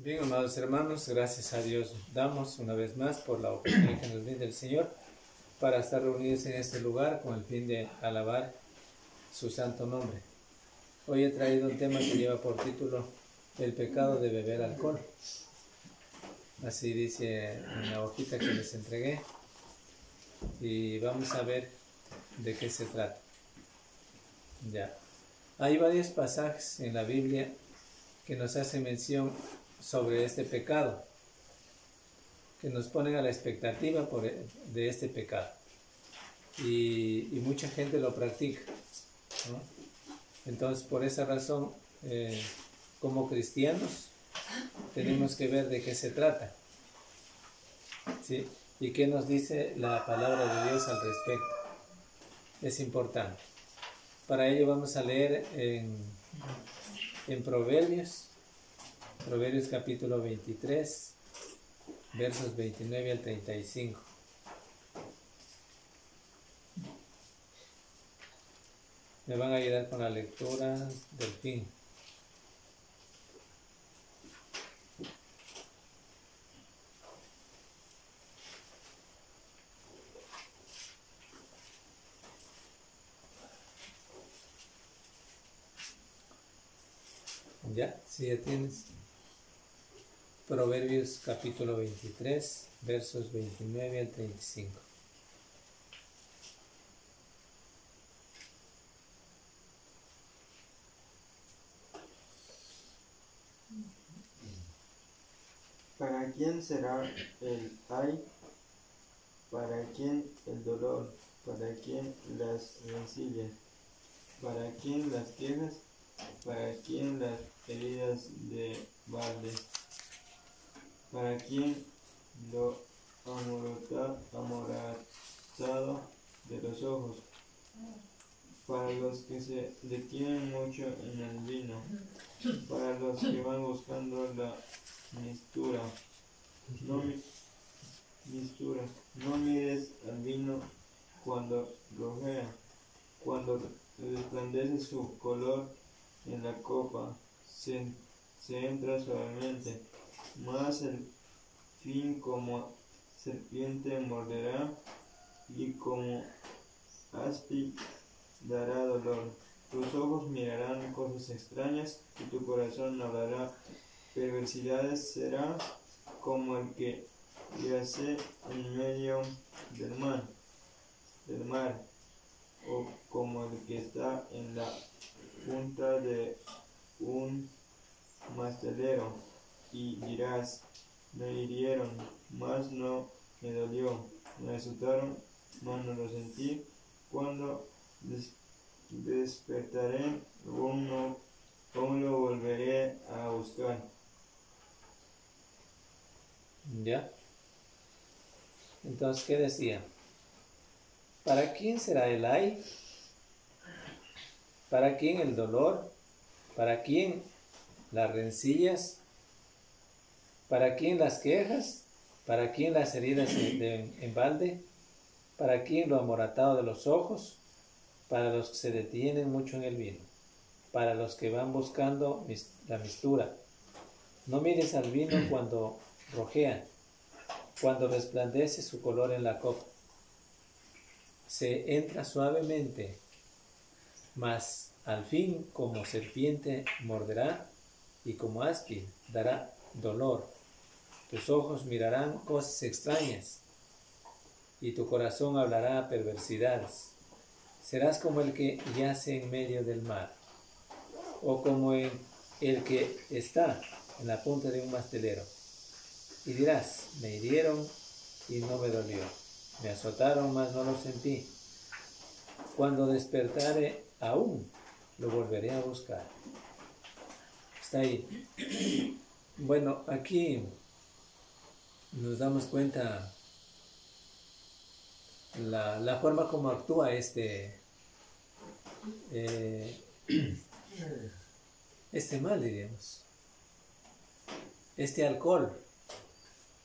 Bien, amados hermanos, gracias a Dios damos una vez más por la oportunidad que nos brinda el Señor para estar reunidos en este lugar con el fin de alabar su santo nombre. Hoy he traído un tema que lleva por título El pecado de beber alcohol. Así dice en la hojita que les entregué y vamos a ver de qué se trata. Ya. Hay varios pasajes en la Biblia que nos hacen mención sobre este pecado, que nos ponen a la expectativa de este pecado, y mucha gente lo practica, ¿no? Entonces, por esa razón, como cristianos tenemos que ver de qué se trata, ¿sí? Y qué nos dice la palabra de Dios al respecto. Es importante. Para ello vamos a leer en Proverbios capítulo 23, versos 29 al 35. Me van a ayudar con la lectura del fin. ¿Ya? ¿Sí ya tienes? Proverbios capítulo 23, versos 29 al 35. ¿Para quién será el ay? ¿Para quién el dolor? ¿Para quién las rencillas? ¿Para quién las quejas? ¿Para quién las heridas de balde? ¿Para quién lo amoratado de los ojos? Para los que se detienen mucho en el vino, para los que van buscando la mistura. No mires al vino cuando rojea, cuando resplandece su color en la copa, se entra suavemente, mas el fin como serpiente morderá y como áspid dará dolor. Tus ojos mirarán cosas extrañas y tu corazón hablará perversidades. Será como el que yace en medio del mar, o como el que está en la punta de un mastelero, y dirás: me hirieron, mas no me dolió, me azotaron, mas no lo sentí. Cuando despertaré, aún lo volveré a buscar. ¿Ya? Entonces, ¿qué decía? ¿Para quién será el ay? ¿Para quién el dolor? ¿Para quién las rencillas? ¿Para quién las quejas? ¿Para quién las heridas en balde? ¿Para quién lo amoratado de los ojos? Para los que se detienen mucho en el vino, para los que van buscando la mistura. No mires al vino cuando rojea, cuando resplandece su color en la copa. Se entra suavemente, mas al fin como serpiente morderá y como áspid dará dolor. Tus ojos mirarán cosas extrañas y tu corazón hablará perversidades. Serás como el que yace en medio del mar, o como el que está en la punta de un mastelero. Y dirás: me hirieron y no me dolió, me azotaron, mas no lo sentí. Cuando despertare, aún lo volveré a buscar. Está ahí. Bueno, aquí nos damos cuenta la forma como actúa este mal, diríamos, este alcohol,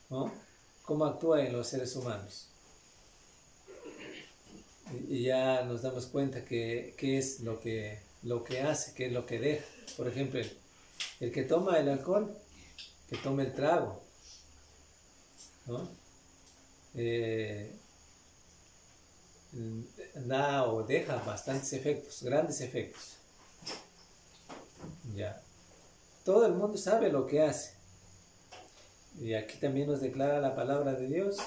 ¿no? Cómo actúa en los seres humanos. Y ya nos damos cuenta que qué es lo que hace, qué es lo que deja. Por ejemplo, el que toma el alcohol que tome el trago, ¿no? Da o deja bastantes efectos, grandes efectos. Ya. Todo el mundo sabe lo que hace. Y aquí también nos declara la palabra de Dios.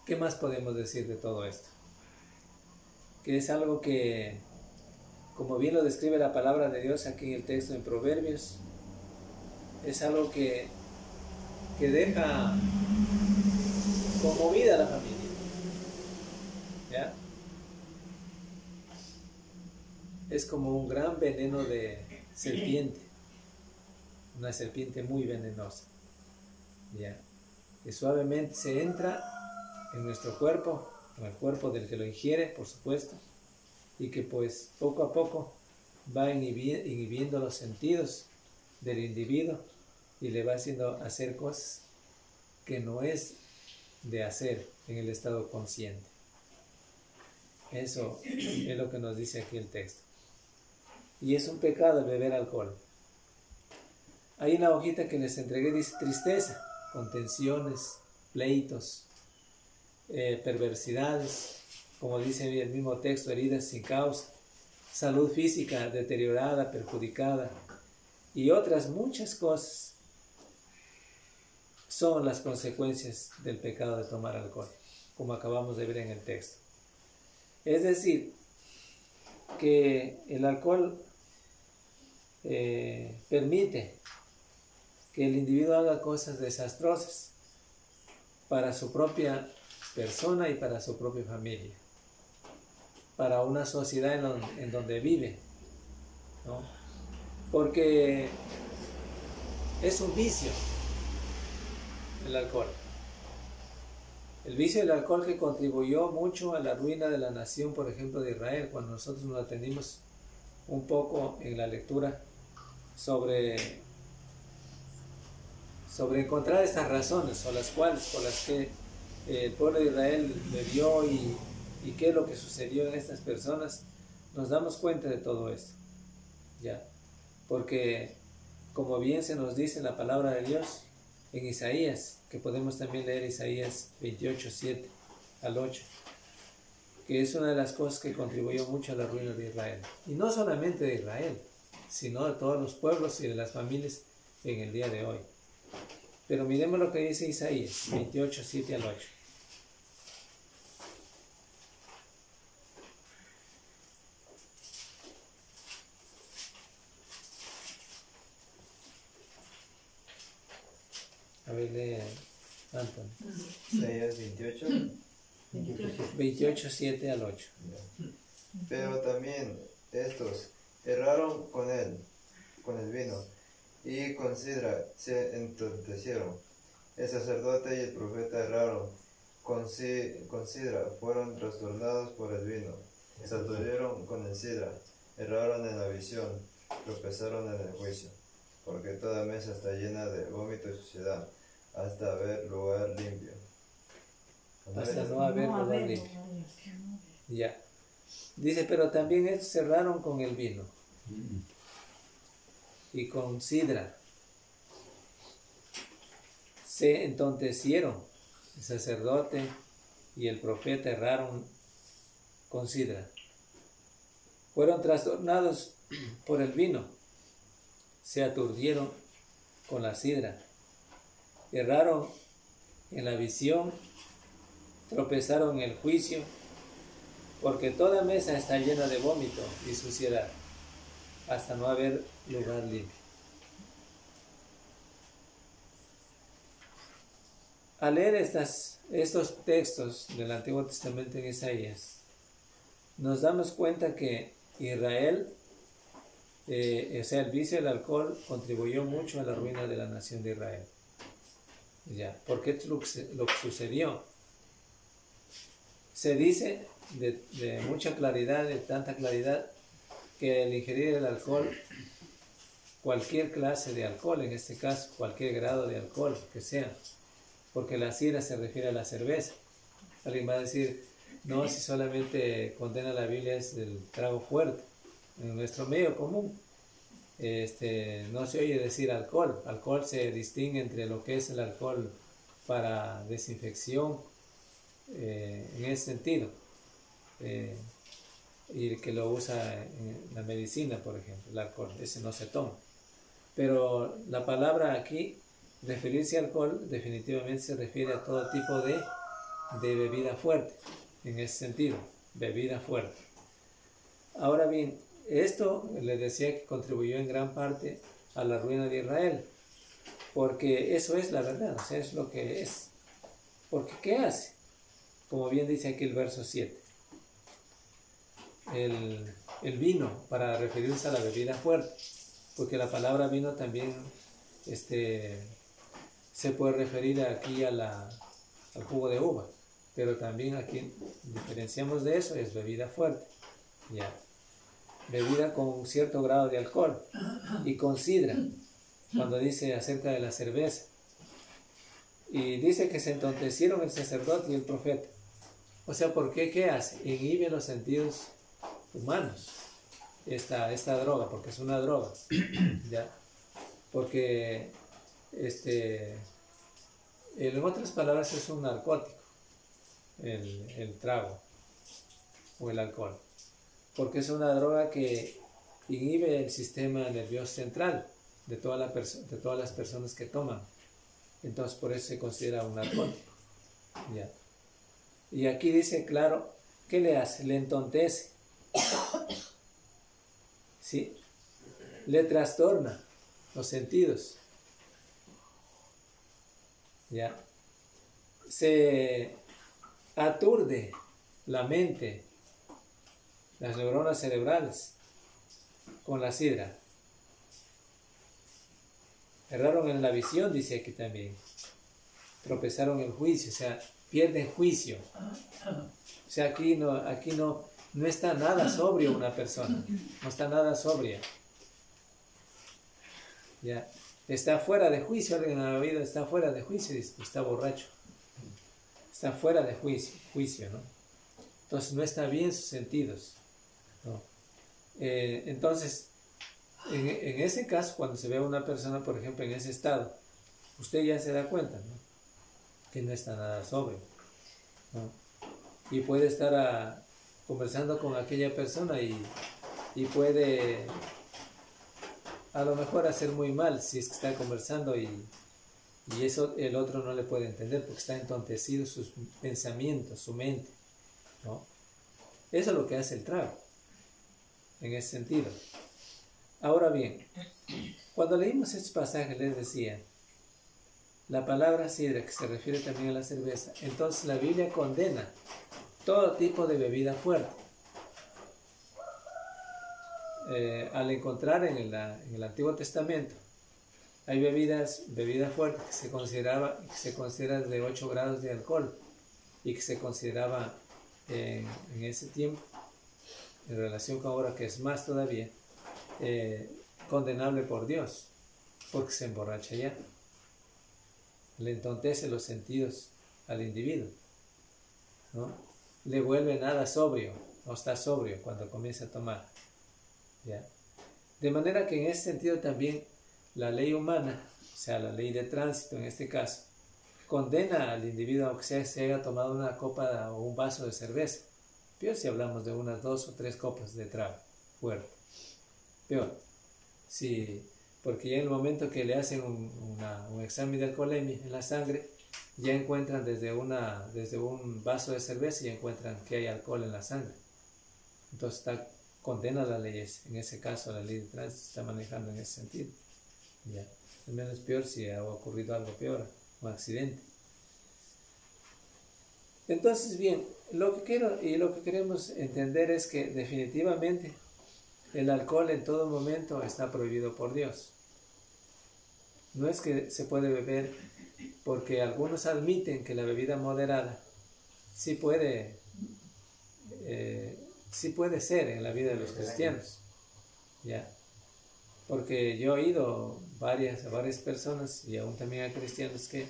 ¿Qué más podemos decir de todo esto? Que es algo que, como bien lo describe la palabra de Dios aquí en el texto en Proverbios, es algo que deja conmovida a la familia. ¿Ya? Es como un gran veneno de serpiente, una serpiente muy venenosa, ¿ya? Que suavemente se entra en nuestro cuerpo, en el cuerpo del que lo ingiere, por supuesto, y que pues poco a poco va inhibiendo los sentidos del individuo y le va haciendo hacer cosas que no es de hacer en el estado consciente. Eso es lo que nos dice aquí el texto. Y es un pecado el beber alcohol. Ahí en la hojita que les entregué dice tristeza, contenciones, pleitos, perversidades, como dice el mismo texto, heridas sin causa, salud física deteriorada, perjudicada y otras muchas cosas son las consecuencias del pecado de tomar alcohol, como acabamos de ver en el texto. Es decir, que el alcohol permite que el individuo haga cosas desastrosas para su propia persona y para su propia familia, para una sociedad en donde vive, ¿no? Porque es un vicio el alcohol. El vicio del alcohol que contribuyó mucho a la ruina de la nación, por ejemplo, de Israel, cuando nosotros nos atendimos un poco en la lectura sobre encontrar estas razones por las que el pueblo de Israel bebió y qué es lo que sucedió en estas personas, nos damos cuenta de todo esto, ¿ya? Porque como bien se nos dice en la palabra de Dios en Isaías, que podemos también leer Isaías 28, 7 al 8, que es una de las cosas que contribuyó mucho a la ruina de Israel. Y no solamente de Israel, sino de todos los pueblos y de las familias en el día de hoy. Pero miremos lo que dice Isaías 28, 7 al 8. A ver, lee Anton. Isaías 28. 28, 7 al 8. Pero también estos erraron con el vino, y con sidra se entorpecieron. El sacerdote y el profeta erraron con sidra, fueron trastornados por el vino. Se aturdieron con el sidra, erraron en la visión, tropezaron en el juicio. Porque toda mesa está llena de vómito y suciedad, hasta haber lugar limpio. Hasta no haber lugar limpio. Ya. Dice, pero también estos cerraron con el vino y con sidra. Se entontecieron. El sacerdote y el profeta erraron con sidra. Fueron trastornados por el vino. Se aturdieron con la sidra. Erraron en la visión. Tropezaron en el juicio. Porque toda mesa está llena de vómito y suciedad, hasta no haber lugar limpio. Al leer estos textos del Antiguo Testamento en Isaías, nos damos cuenta que Israel, el vicio del alcohol contribuyó mucho a la ruina de la nación de Israel. Ya, porque esto es lo que sucedió. Se dice de mucha claridad, de tanta claridad, que el ingerir el alcohol, cualquier clase de alcohol, en este caso, cualquier grado de alcohol que sea, porque la sidra se refiere a la cerveza. Alguien va a decir, no, si solamente condena la Biblia es el trago fuerte, en nuestro medio común. no se oye decir alcohol. Alcohol se distingue entre lo que es el alcohol para desinfección, en ese sentido, y el que lo usa en la medicina, por ejemplo, el alcohol, ese no se toma. Pero la palabra aquí, referirse al alcohol, definitivamente se refiere a todo tipo de bebida fuerte, en ese sentido, bebida fuerte. Ahora bien, esto les decía que contribuyó en gran parte a la ruina de Israel, porque eso es la verdad, o sea, es lo que es. Porque ¿qué hace? Como bien dice aquí el verso 7. El vino, para referirse a la bebida fuerte, porque la palabra vino también se puede referir aquí al jugo de uva, pero también aquí diferenciamos de eso, es bebida fuerte, ya. Bebida con un cierto grado de alcohol, y con sidra, cuando dice acerca de la cerveza. Y dice que se entontecieron el sacerdote y el profeta. O sea, ¿por qué? ¿Qué hace? Inhibe los sentidos humanos esta droga, porque es una droga, ¿ya? Porque, en otras palabras, es un narcótico, el trago o el alcohol, porque es una droga que inhibe el sistema nervioso central de todas las personas que toman. Entonces, por eso se considera un narcótico, ¿ya? Y aquí dice, claro, ¿qué le hace? Le entontece, ¿sí? Le trastorna los sentidos, ¿ya? Se aturde la mente, las neuronas cerebrales con la sidra. Erraron en la visión, dice aquí también. Tropezaron en juicio, o sea, pierden juicio. O sea, aquí no está nada sobrio una persona, no está nada sobria. Ya, está fuera de juicio, alguien ha oído, está fuera de juicio, está borracho. Está fuera de juicio, ¿no? Entonces no está bien sus sentidos, ¿no? Entonces, en ese caso, cuando se ve a una persona, por ejemplo, en ese estado, usted ya se da cuenta, ¿no? Que no está nada sobrio, ¿no? Y puede estar conversando con aquella persona y puede a lo mejor hacer muy mal si es que está conversando y eso el otro no le puede entender porque está entontecido sus pensamientos, su mente, ¿no? Eso es lo que hace el trago, en ese sentido. Ahora bien, cuando leímos estos pasajes les decía, la palabra sidra, que se refiere también a la cerveza, entonces la Biblia condena todo tipo de bebida fuerte. Al encontrar en el Antiguo Testamento, hay bebidas fuertes que se consideran de 8 grados de alcohol y que se consideraba en ese tiempo, en relación con ahora que es más todavía, condenable por Dios, porque se emborracha ya. Le entontece los sentidos al individuo, ¿no? Le vuelve nada sobrio, no está sobrio cuando comienza a tomar, ¿ya? De manera que en ese sentido también la ley humana, o sea, la ley de tránsito en este caso, condena al individuo a que se haya tomado una copa o un vaso de cerveza. Peor si hablamos de unas 2 o 3 copas de trago fuerte. Peor. Sí, porque ya en el momento que le hacen un examen de alcoholemia en la sangre, ya encuentran desde un vaso de cerveza, ya encuentran que hay alcohol en la sangre. Entonces condena la ley, en ese caso la ley de tránsito se está manejando en ese sentido. Ya. Al menos peor si ha ocurrido algo peor, un accidente. Entonces, bien, lo que queremos entender es que definitivamente el alcohol en todo momento está prohibido por Dios. No es que se puede beber, porque algunos admiten que la bebida moderada sí puede ser en la vida de los cristianos, ¿ya? Porque yo he oído a varias personas y aún también a cristianos que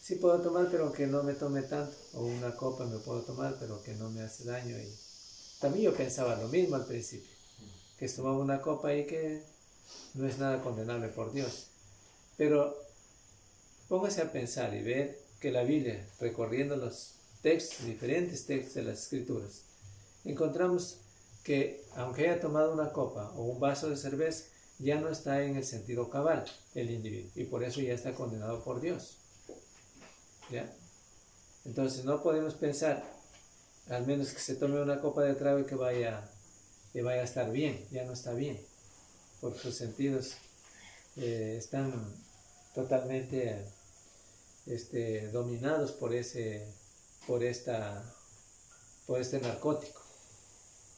sí puedo tomar, pero que no me tome tanto, o una copa me puedo tomar, pero que no me hace daño. Y también yo pensaba lo mismo al principio, que tomaba una copa y que no es nada condenable por Dios. Pero póngase a pensar y ver que la Biblia, recorriendo los textos, diferentes textos de las Escrituras, encontramos que aunque haya tomado una copa o un vaso de cerveza, ya no está en el sentido cabal el individuo, y por eso ya está condenado por Dios. ¿Ya? Entonces no podemos pensar, al menos que se tome una copa de trago y que vaya a estar bien. Ya no está bien, porque sus sentidos están totalmente dominados por este narcótico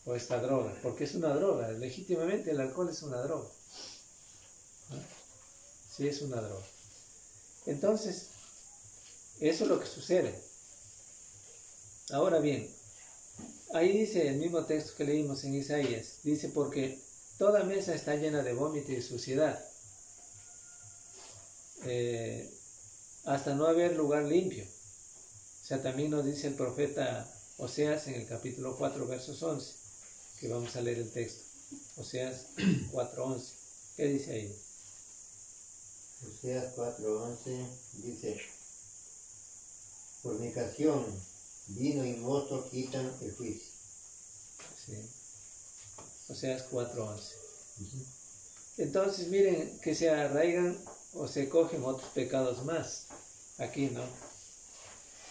o esta droga, porque es una droga. Legítimamente el alcohol es una droga, ¿no? Sí, es una droga. Entonces eso es lo que sucede. Ahora bien, ahí dice el mismo texto que leímos en Isaías, dice: porque toda mesa está llena de vómito y suciedad, hasta no haber lugar limpio. O sea, también nos dice el profeta Oseas en el capítulo 4, versos 11, que vamos a leer el texto. Oseas 4:11. ¿Qué dice ahí? Oseas 4:11 dice: fornicación, vino y mosto quitan el juicio. Sí. Oseas 4:11. Entonces miren que se arraigan o se cogen otros pecados más aquí, ¿no?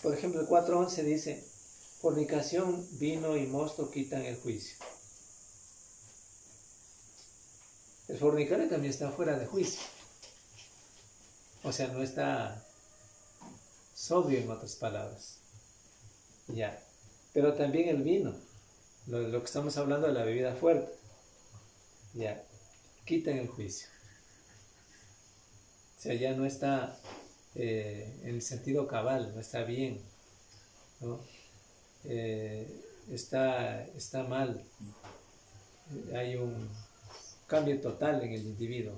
Por ejemplo, el 4:11 dice: fornicación, vino y mosto quitan el juicio. El fornicario también está fuera de juicio. O sea, no está sobrio, en otras palabras. Ya. Pero también el vino, lo que estamos hablando de la bebida fuerte, ya, quitan el juicio. O sea, ya no está en el sentido cabal, no está bien, ¿no? Está mal. Hay un cambio total en el individuo,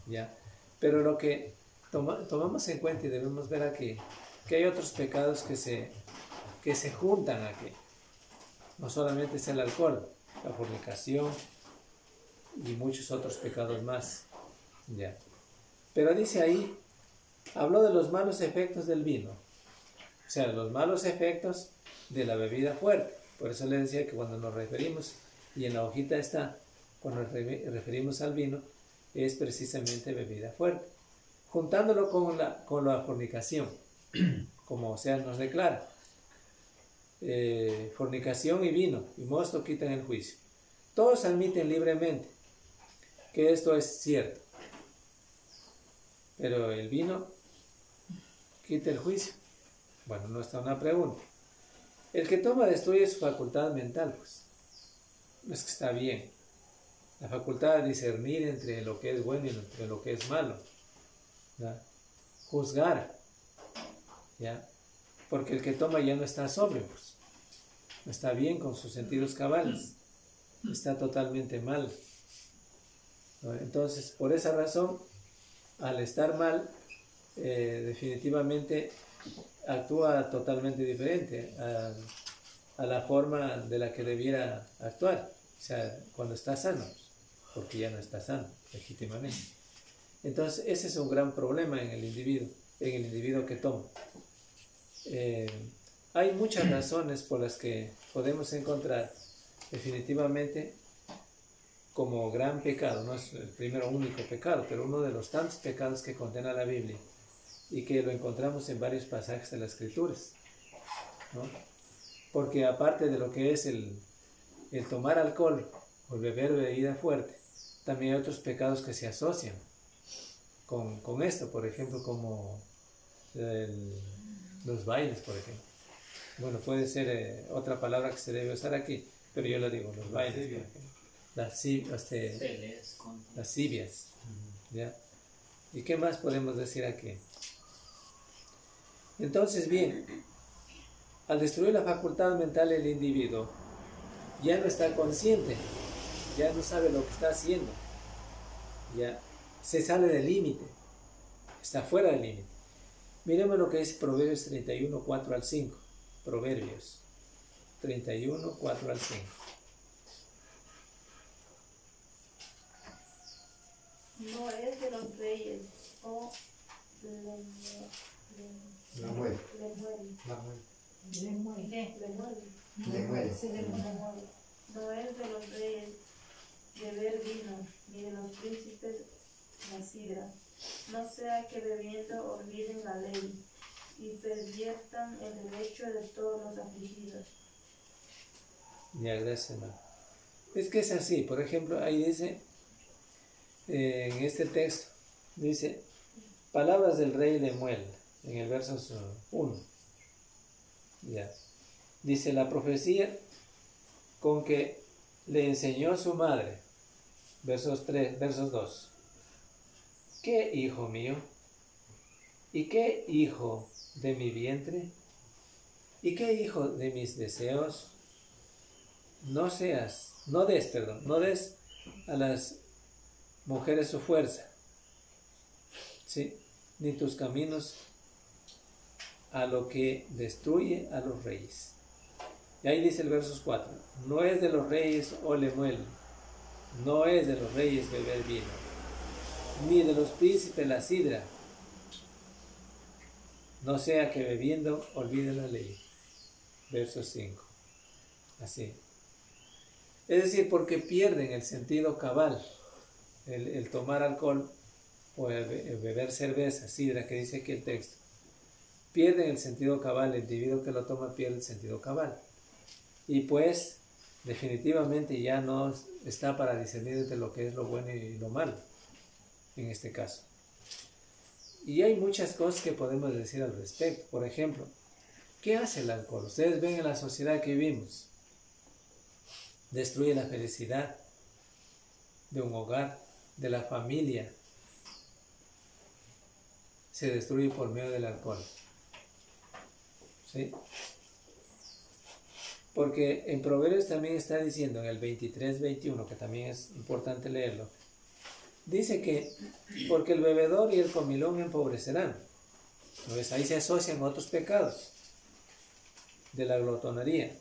¿ya? Pero lo que tomamos en cuenta y debemos ver aquí, que hay otros pecados que se juntan aquí. No solamente es el alcohol, la fornicación y muchos otros pecados más, ¿ya? Pero dice ahí, habló de los malos efectos del vino, o sea, los malos efectos de la bebida fuerte. Por eso le decía que cuando nos referimos, y en la hojita está, cuando nos referimos al vino, es precisamente bebida fuerte, juntándolo con la fornicación, como Oseas nos declara. Fornicación y vino y mosto quitan el juicio. Todos admiten libremente que esto es cierto, pero el vino quita el juicio. Bueno, no está una pregunta. El que toma destruye su facultad mental, pues. No es que está bien. La facultad de discernir entre lo que es bueno y entre lo que es malo, ¿ya? Juzgar, ¿ya? Porque el que toma ya no está sobrio, pues. No está bien con sus sentidos cabales. Está totalmente mal, ¿no? Entonces, por esa razón, al estar mal, definitivamente actúa totalmente diferente a la forma de la que debiera actuar. O sea, cuando está sano, porque ya no está sano, legítimamente. Entonces, ese es un gran problema en el individuo que toma. Hay muchas razones por las que podemos encontrar definitivamente como gran pecado. No es el primero único pecado, pero uno de los tantos pecados que condena la Biblia y que lo encontramos en varios pasajes de las Escrituras, ¿no? Porque aparte de lo que es el tomar alcohol o el beber bebida fuerte, también hay otros pecados que se asocian con esto, por ejemplo, como los bailes, por ejemplo. Bueno, puede ser otra palabra que se debe usar aquí, pero yo lo digo, los bailes, por ejemplo. Lascivias, ¿ya? ¿Y qué más podemos decir aquí? Entonces, bien, al destruir la facultad mental del individuo, ya no está consciente, ya no sabe lo que está haciendo, ya se sale del límite, está fuera del límite. Miremos lo que dice Proverbios 31, 4 al 5. Proverbios 31, 4 al 5. no es de los reyes, o La muerte. le muere. No es de los reyes beber vino, ni de los príncipes la sidra. No sea que bebiendo olviden la ley y perviertan el derecho de todos los afligidos. Ya, gracias, hermano. Es que es así, por ejemplo, ahí dice, en este texto, dice, palabras del rey Lemuel, en el verso 1. Ya. Dice la profecía con que le enseñó su madre, versos 2. ¿Qué hijo mío? ¿Y qué hijo de mi vientre? ¿Y qué hijo de mis deseos? No des a las mujeres su fuerza, ¿sí? Ni tus caminos a lo que destruye a los reyes. Y ahí dice el verso 4, no es de los reyes Lemuel, no es de los reyes beber vino, ni de los príncipes la sidra, no sea que bebiendo olvide la ley. Verso 5. Así. Es decir, porque pierden el sentido cabal, el tomar alcohol o el beber cerveza, sidra, que dice aquí el texto. Pierden el sentido cabal, el individuo que lo toma pierde el sentido cabal. Y pues, definitivamente ya no está para discernir entre lo que es lo bueno y lo malo, en este caso. Y hay muchas cosas que podemos decir al respecto. Por ejemplo, ¿qué hace el alcohol? Ustedes ven en la sociedad que vivimos. Destruye la felicidad de un hogar, de la familia. Se destruye por medio del alcohol. ¿Sí? Porque en Proverbios también está diciendo, en el 23-21, que también es importante leerlo, dice que porque el bebedor y el comilón empobrecerán. Entonces ahí se asocian otros pecados de la glotonería.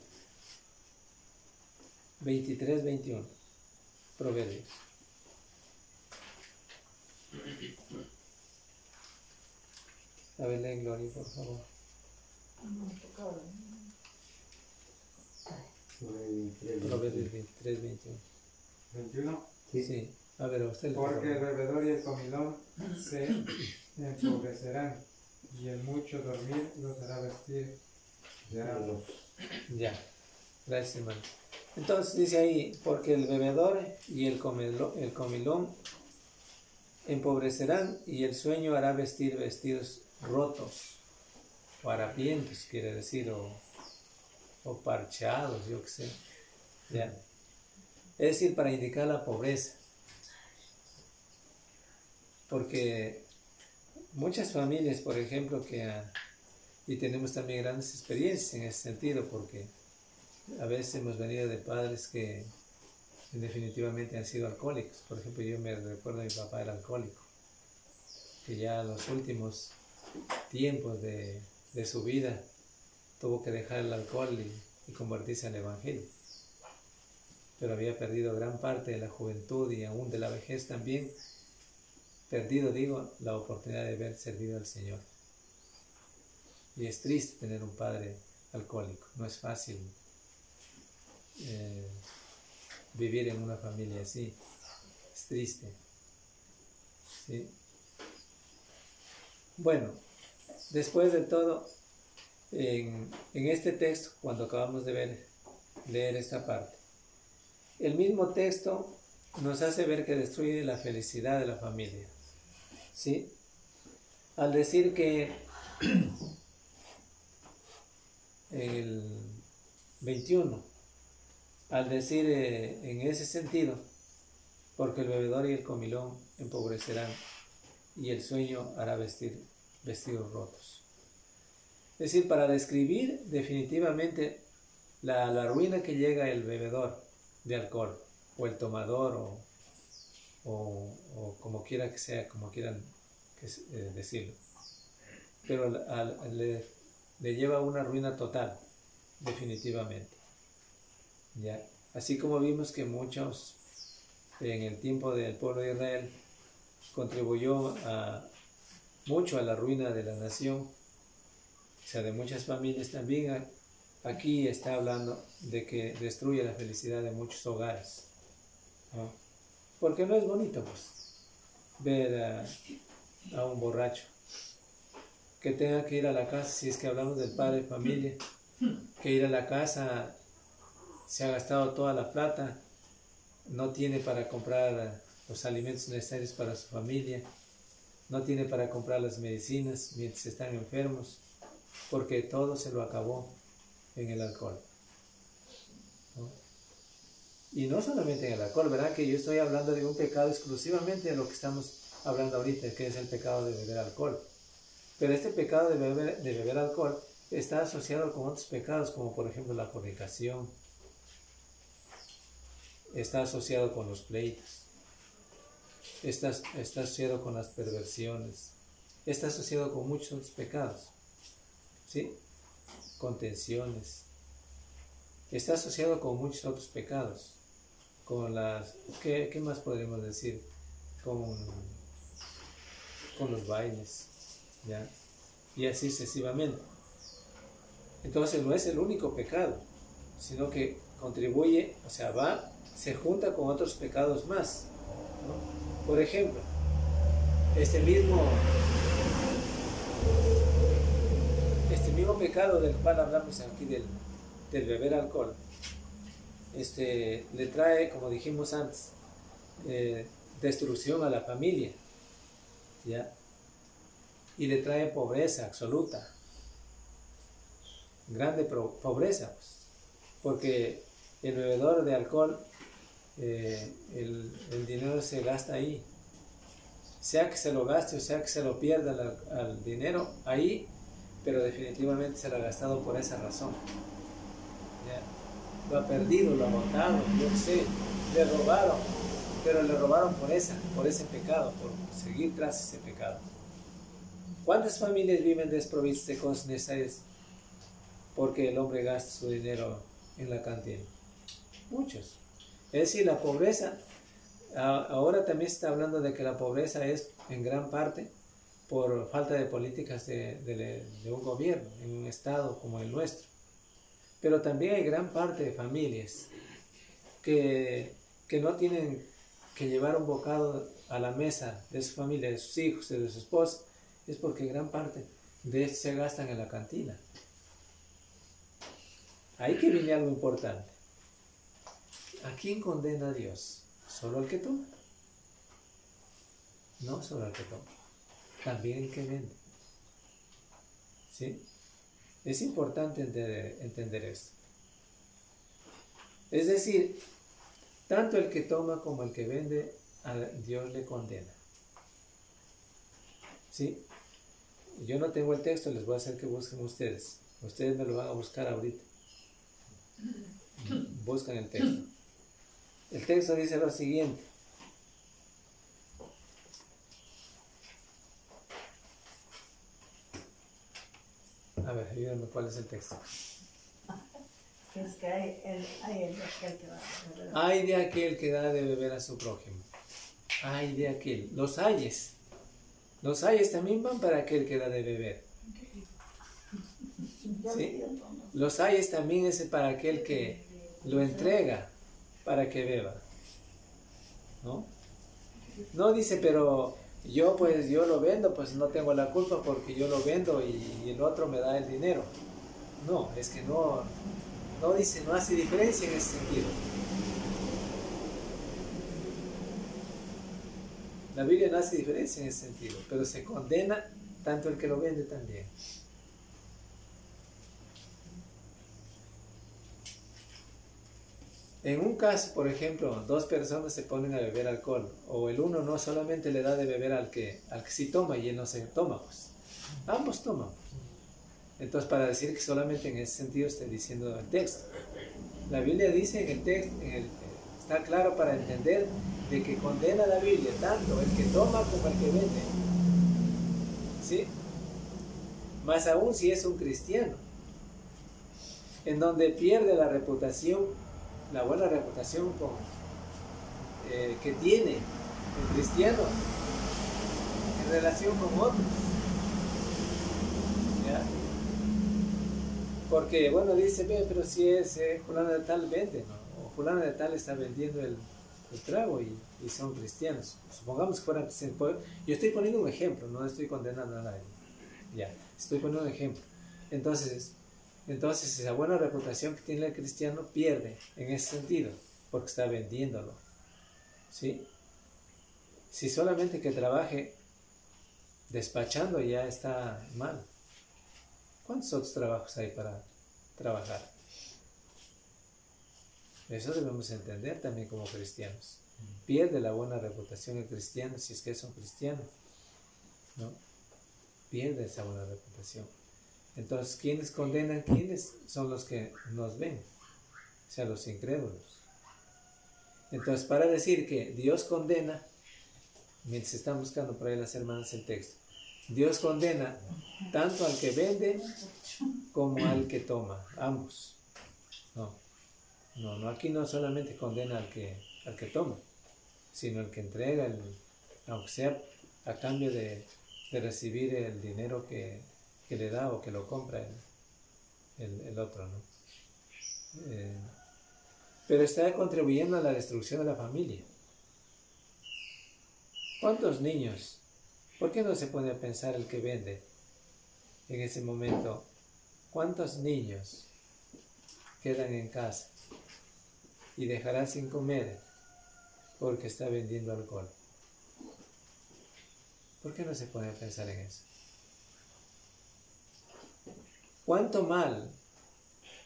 23-21, Proverbios. A ver, leen, Gloria, por favor. Proverbios 23-21. 21. Sí. A ver, a usted le Porque el toca. bebedor y el comilón se empobrecerán, y el mucho dormir los hará vestir de harapos. Ya. Gracias, hermano. Entonces dice ahí, porque el bebedor y el comilón empobrecerán y el sueño hará vestir vestidos rotos o harapientos, quiere decir, o parchados, yo qué sé. ¿Ya? Es decir, para indicar la pobreza. Porque muchas familias, por ejemplo, y tenemos también grandes experiencias en ese sentido, porque a veces hemos venido de padres que definitivamente han sido alcohólicos. Por ejemplo, yo me recuerdo a mi papá era alcohólico, que ya en los últimos tiempos de su vida tuvo que dejar el alcohol y convertirse al evangelio. Pero había perdido gran parte de la juventud y aún de la vejez también, perdido, digo, la oportunidad de haber servido al Señor. Y es triste tener un padre alcohólico, no es fácil vivir en una familia así, es triste. ¿Sí? Bueno, después de todo, en este texto, cuando acabamos de leer esta parte, el mismo texto nos hace ver que destruye la felicidad de la familia. ¿Sí? Al decir que el 21, al decir en ese sentido, porque el bebedor y el comilón empobrecerán y el sueño hará vestir vestidos rotos. Es decir, para describir definitivamente la ruina que llega el bebedor de alcohol, o el tomador, o como quiera que sea, como quieran decirlo. Pero le lleva a una ruina total, definitivamente. ¿Ya? Así como vimos que muchos en el tiempo del pueblo de Israel contribuyó mucho a la ruina de la nación, o sea, de muchas familias también. Aquí está hablando de que destruye la felicidad de muchos hogares, ¿no? Porque no es bonito, pues, ver a un borracho que tenga que ir a la casa, si es que hablamos del padre de familia, que ir a la casa, se ha gastado toda la plata, no tiene para comprar los alimentos necesarios para su familia, no tiene para comprar las medicinas mientras están enfermos, porque todo se lo acabó en el alcohol, ¿no? Y no solamente en el alcohol, ¿verdad? Que yo estoy hablando de un pecado exclusivamente de lo que estamos hablando ahorita, que es el pecado de beber alcohol. Pero este pecado de beber alcohol está asociado con otros pecados, como por ejemplo la fornicación, está asociado con los pleitos, está asociado con las perversiones, está asociado con muchos otros pecados, ¿sí? Contenciones, está asociado con muchos otros pecados, con las, ¿qué más podríamos decir? Con los bailes, ¿ya? Y así sucesivamente. Entonces no es el único pecado, sino que contribuye, o sea, se junta con otros pecados más, ¿no? Por ejemplo, este mismo pecado del cual hablamos aquí del beber alcohol, le trae, como dijimos antes, destrucción a la familia, ¿ya? Y le trae pobreza absoluta, grande pobreza, pues, porque el bebedor de alcohol, el dinero se gasta ahí, sea que se lo gaste o sea que se lo pierda al dinero ahí, pero definitivamente se lo ha gastado por esa razón, ¿ya? Lo ha perdido, lo ha botado, yo no sé, le robaron, pero le robaron por ese pecado, por seguir tras ese pecado. ¿Cuántas familias viven desprovistas de cosas necesarias porque el hombre gasta su dinero en la cantina? Muchos. Es decir, la pobreza, ahora también se está hablando de que la pobreza es en gran parte por falta de políticas de un gobierno, en un estado como el nuestro. Pero también hay gran parte de familias que no tienen que llevar un bocado a la mesa de su familia, de sus hijos, de su esposa, es porque gran parte de esto se gastan en la cantina. Ahí que viene algo importante. ¿A quién condena Dios? ¿Solo al que toma? No solo al que toma, también el que vende. ¿Sí? Es importante entender esto. Es decir, tanto el que toma como el que vende, a Dios le condena. ¿Sí? Yo no tengo el texto, les voy a hacer que busquen ustedes. Ustedes me lo van a buscar ahorita. Buscan el texto. El texto dice lo siguiente. A ver, ayúdame, ¿cuál es el texto? Es que hay de aquel que va a beber. Ay de aquel que da de beber a su prójimo. Ay de aquel. Los ayes. Los ayes también van para aquel que da de beber. ¿Sí? Los ayes también es para aquel que lo entrega para que beba. ¿No? No dice, pero yo lo vendo, pues no tengo la culpa porque yo lo vendo y el otro me da el dinero. No, es que no dice, no hace diferencia en ese sentido. La Biblia no hace diferencia en ese sentido, pero se condena tanto el que lo vende también. En un caso, por ejemplo, dos personas se ponen a beber alcohol, o el uno no solamente le da de beber al que sí toma y él no se toma, pues ambos toman. Entonces, para decir que solamente en ese sentido está diciendo el texto. La Biblia dice en el texto, está claro para entender de que condena la Biblia tanto el que toma como el que vende. ¿Sí? Más aún si es un cristiano, en donde pierde la reputación, la buena reputación que tiene el cristiano, relación con otros. ¿Ya? Porque, bueno, dice, ve, pero si es fulano de tal vende, ¿no? O fulano de tal está vendiendo el trago y son cristianos. Supongamos que fueran cristianos. Yo estoy poniendo un ejemplo, no estoy condenando a nadie. Ya, estoy poniendo un ejemplo. Entonces esa buena reputación que tiene el cristiano pierde en ese sentido, porque está vendiéndolo. ¿Sí? Si solamente que trabaje despachando ya está mal. ¿Cuántos otros trabajos hay para trabajar? Eso debemos entender también como cristianos. Pierde la buena reputación el cristiano si es que es un cristiano, ¿no? Pierde esa buena reputación. Entonces, ¿quiénes condenan? ¿Quiénes son los que nos ven? O sea, los incrédulos. Entonces, para decir que Dios condena, mientras están buscando por ahí las hermanas el texto, Dios condena tanto al que vende como al que toma, ambos. No, aquí no solamente condena al que toma, sino al que entrega, aunque sea a cambio de recibir el dinero que le da o que lo compra el otro, ¿no? Pero está contribuyendo a la destrucción de la familia. ¿Cuántos niños? ¿Por qué no se pone a pensar el que vende en ese momento? ¿Cuántos niños quedan en casa y dejarán sin comer porque está vendiendo alcohol? ¿Por qué no se pone a pensar en eso? ¿Cuánto mal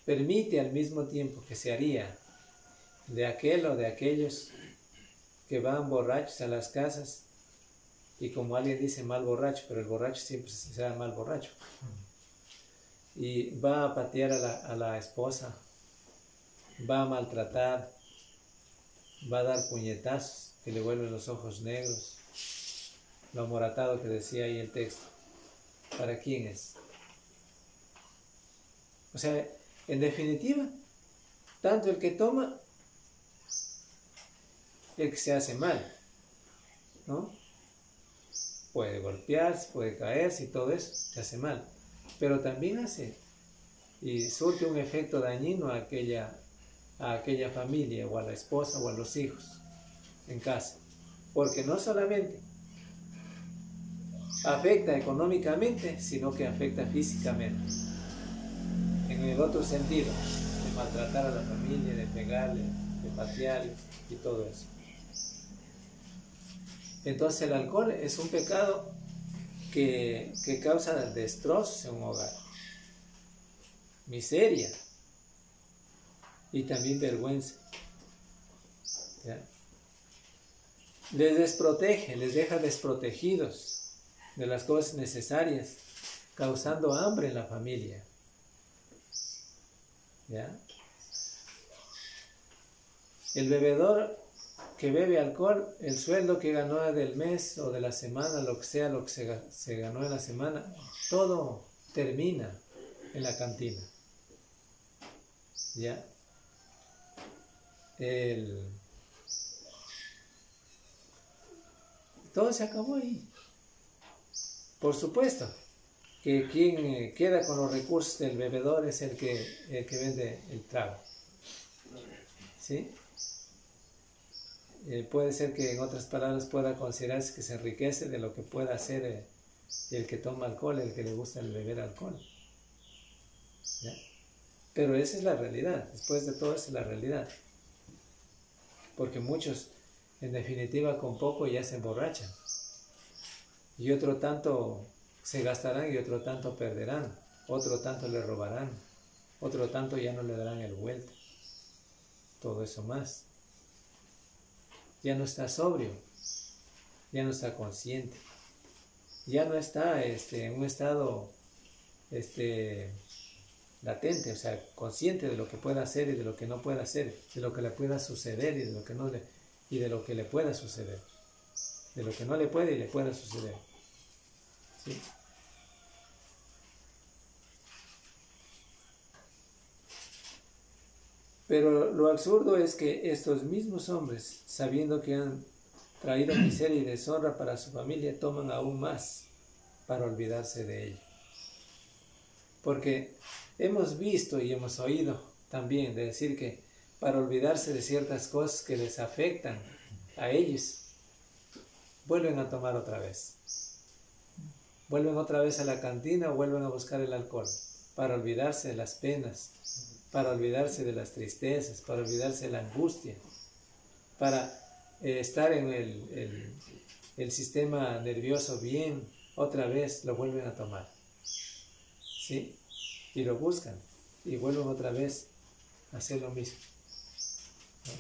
permite al mismo tiempo que se haría de aquel o de aquellos que van borrachos a las casas? Y como alguien dice mal borracho, pero el borracho siempre será mal borracho. Y va a patear a la esposa, va a maltratar, va a dar puñetazos que le vuelven los ojos negros, lo amoratado que decía ahí el texto. ¿Para quién es? O sea, en definitiva, tanto el que toma, el que se hace mal, ¿no? Puede golpearse, puede caerse y todo eso, se hace mal. Pero también hace y surte un efecto dañino a aquella familia, o a la esposa, o a los hijos en casa. Porque no solamente afecta económicamente, sino que afecta físicamente. En el otro sentido, de maltratar a la familia, de pegarle, de patearle y todo eso. Entonces el alcohol es un pecado que causa destrozos en un hogar, miseria y también vergüenza. ¿Ya? Les desprotege, les deja desprotegidos de las cosas necesarias, causando hambre en la familia. ¿Ya? El bebedor que bebe alcohol, el sueldo que ganó del mes o de la semana, lo que sea, lo que se ganó en la semana, todo termina en la cantina. ¿Ya? Todo se acabó ahí. Por supuesto que quien queda con los recursos del bebedor es el que vende el trago. ¿Sí? Puede ser que en otras palabras pueda considerarse que se enriquece de lo que pueda hacer el que toma alcohol, el que le gusta el beber alcohol. ¿Ya? Pero esa es la realidad, después de todo esa es la realidad. Porque muchos, en definitiva, con poco ya se emborrachan. Y otro tanto se gastarán y otro tanto perderán. Otro tanto le robarán. Otro tanto ya no le darán el vuelto. Todo eso más. Ya no está sobrio, ya no está consciente, ya no está en un estado latente, o sea, consciente de lo que pueda hacer y de lo que no pueda hacer, de lo que le pueda suceder y de lo que no y de lo que le pueda suceder, de lo que no le puede y le pueda suceder. ¿Sí? Pero lo absurdo es que estos mismos hombres, sabiendo que han traído miseria y deshonra para su familia, toman aún más para olvidarse de ello. Porque hemos visto y hemos oído también de decir que para olvidarse de ciertas cosas que les afectan a ellos, vuelven a tomar otra vez. Vuelven otra vez a la cantina o vuelven a buscar el alcohol para olvidarse de las penas, para olvidarse de las tristezas, para olvidarse de la angustia, para estar en el sistema nervioso bien, otra vez lo vuelven a tomar. ¿Sí? Y lo buscan y vuelven otra vez a hacer lo mismo. ¿No?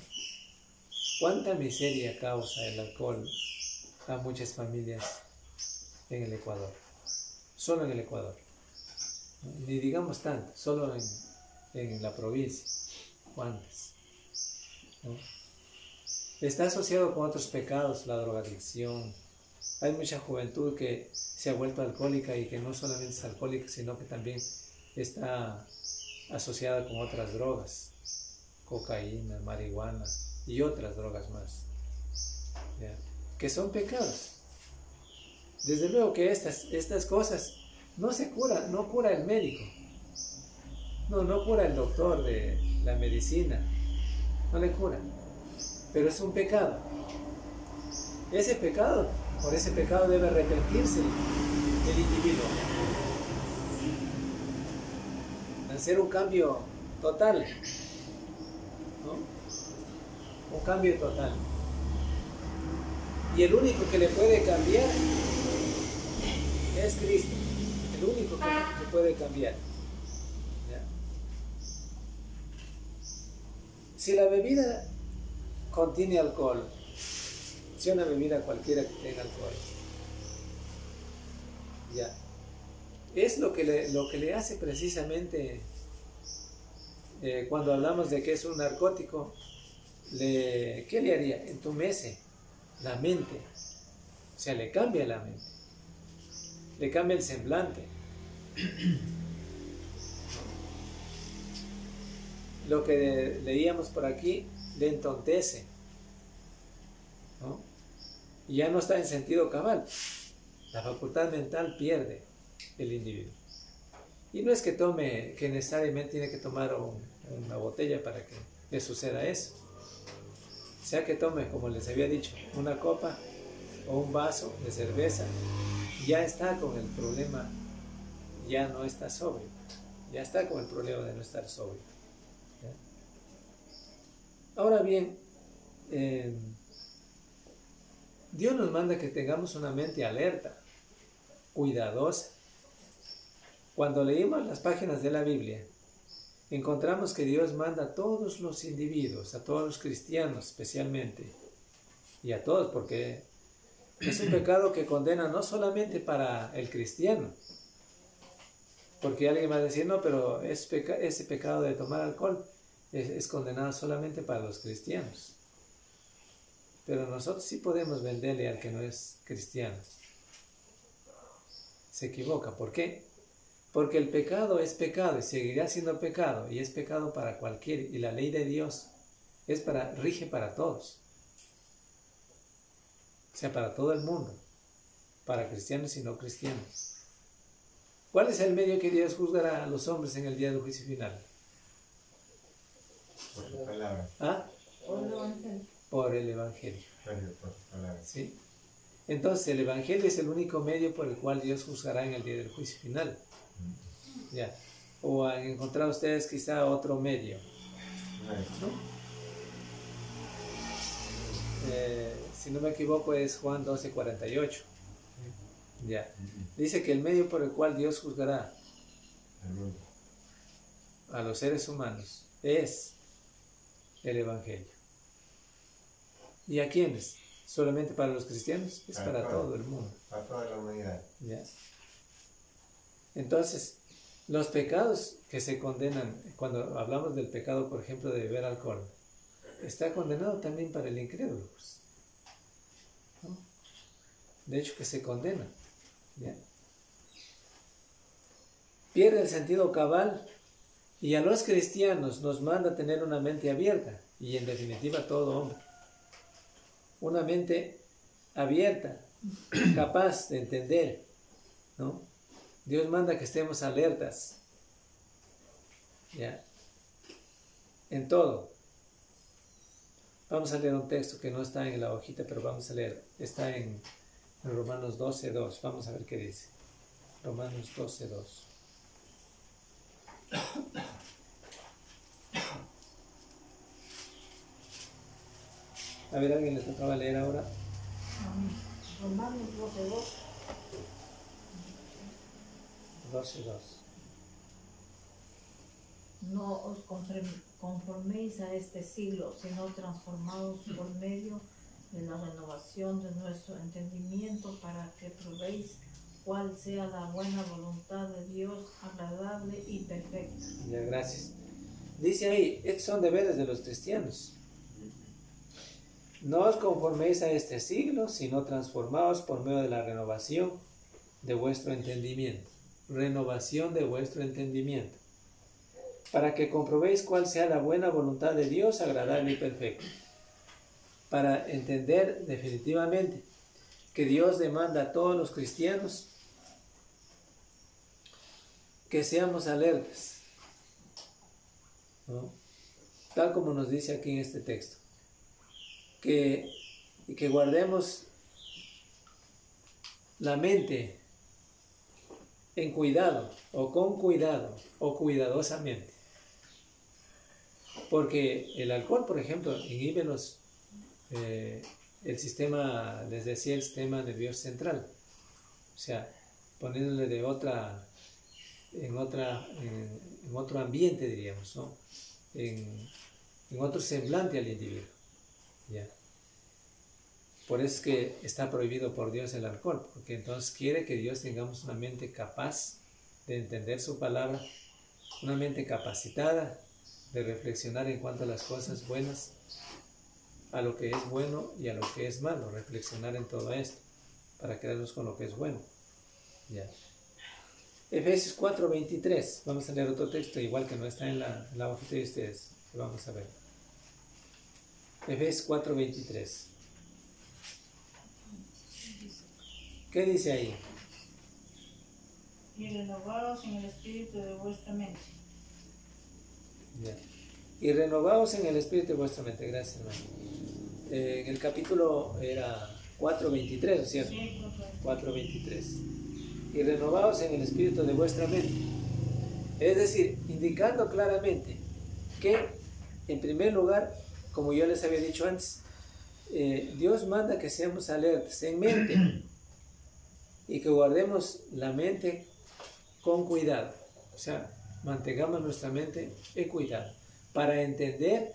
¿Cuánta miseria causa el alcohol a muchas familias en el Ecuador? Solo en el Ecuador. ¿No? Ni digamos tanto, solo en la provincia. ¿Cuántas? ¿No? Está asociado con otros pecados, la drogadicción. Hay mucha juventud que se ha vuelto alcohólica y que no solamente es alcohólica, sino que también está asociada con otras drogas, cocaína, marihuana y otras drogas más, ¿ya? Que son pecados. Desde luego que estas cosas no se curan, no cura el médico, no cura el doctor de la medicina, no le cura, pero es un pecado. Por ese pecado debe arrepentirse el individuo, hacer un cambio total, ¿no? Un cambio total. Y el único que le puede cambiar es Cristo, el único que puede cambiar. ¿Ya? Si la bebida contiene alcohol, si una bebida cualquiera que tenga alcohol, ya, es lo que le hace precisamente, cuando hablamos de que es un narcótico, ¿qué le haría? Entumece la mente, o sea, le cambia la mente, le cambia el semblante. Lo que leíamos por aquí, le entontece, ¿no? Y ya no está en sentido cabal, la facultad mental pierde el individuo. Y no es que necesariamente tiene que tomar una botella para que le suceda eso. Sea que tome, como les había dicho, una copa o un vaso de cerveza, ya está con el problema, ya no está sobrio, ya está con el problema de no estar sobrio. ¿Ya? Ahora bien, Dios nos manda que tengamos una mente alerta, cuidadosa. Cuando leímos las páginas de la Biblia, encontramos que Dios manda a todos los individuos, a todos los cristianos especialmente, y a todos, porque es un pecado que condena no solamente para el cristiano, porque alguien va a decir, no, pero ese pecado de tomar alcohol es condenado solamente para los cristianos. Pero nosotros sí podemos venderle al que no es cristiano. Se equivoca. ¿Por qué? Porque el pecado es pecado y seguirá siendo pecado, y es pecado para cualquiera, y la ley de Dios rige para todos. O sea, para todo el mundo, para cristianos y no cristianos. ¿Cuál es el medio que Dios juzgará a los hombres en el día del juicio final? Por su palabra. ¿Ah? Por el Evangelio. Por su palabra. ¿Sí? Entonces el Evangelio es el único medio por el cual Dios juzgará en el día del juicio final. ¿Ya? ¿O han encontrado ustedes quizá otro medio? ¿No? Si no me equivoco es Juan 12:48. Ya. Dice que el medio por el cual Dios juzgará a los seres humanos es el Evangelio. ¿Y a quiénes? ¿Solamente para los cristianos? Es para todo el mundo. Para toda la humanidad. ¿Ya? Entonces, los pecados que se condenan, cuando hablamos del pecado, por ejemplo, de beber alcohol, está condenado también para el incrédulo, pues, ¿no? De hecho, que se condena. ¿Ya? Pierde el sentido cabal, y a los cristianos nos manda tener una mente abierta, y en definitiva todo hombre. Una mente abierta, capaz de entender, ¿no? Dios manda que estemos alertas, ¿ya? En todo. Vamos a leer un texto que no está en la hojita, pero vamos a leer. Está en Romanos 12:2. Vamos a ver qué dice. Romanos 12:2. A ver, ¿alguien le tocaba leer ahora? Romanos 12:2. 12:2. No os conforméis a este siglo, sino transformados por medio de la renovación de nuestro entendimiento, para que probéis cuál sea la buena voluntad de Dios, agradable y perfecta. Ya, gracias. Dice ahí, estos son deberes de los cristianos. No os conforméis a este siglo, sino transformaos por medio de la renovación de vuestro entendimiento. Renovación de vuestro entendimiento, para que comprobéis cuál sea la buena voluntad de Dios, agradable y perfecta. Para entender definitivamente que Dios demanda a todos los cristianos que seamos alertas, ¿no? Tal como nos dice aquí en este texto, que guardemos la mente en cuidado, o con cuidado, o cuidadosamente. Porque el alcohol, por ejemplo, inhibe el sistema, les decía, el sistema nervioso central. O sea, poniéndole en otro ambiente, diríamos, ¿no? En otro semblante al individuo. ¿Ya? Por eso es que está prohibido por Dios el alcohol, porque entonces quiere que Dios tengamos una mente capaz de entender su palabra, una mente capacitada de reflexionar en cuanto a las cosas buenas, a lo que es bueno y a lo que es malo, reflexionar en todo esto, para quedarnos con lo que es bueno. ¿Ya? Efesios 4:23, vamos a leer otro texto, igual que no está en la hojita de ustedes, que vamos a ver. Efesios 4:23. ¿Qué dice ahí? Y renovaos en el espíritu de vuestra mente. Ya. Y renovaos en el espíritu de vuestra mente. Gracias, hermano. En el capítulo era 4:23, ¿no es cierto? Sí, 4:23. Y renovaos en el espíritu de vuestra mente. Es decir, indicando claramente que, en primer lugar, como yo les había dicho antes, Dios manda que seamos alertas en mente y que guardemos la mente con cuidado. O sea, mantengamos nuestra mente en cuidado para entender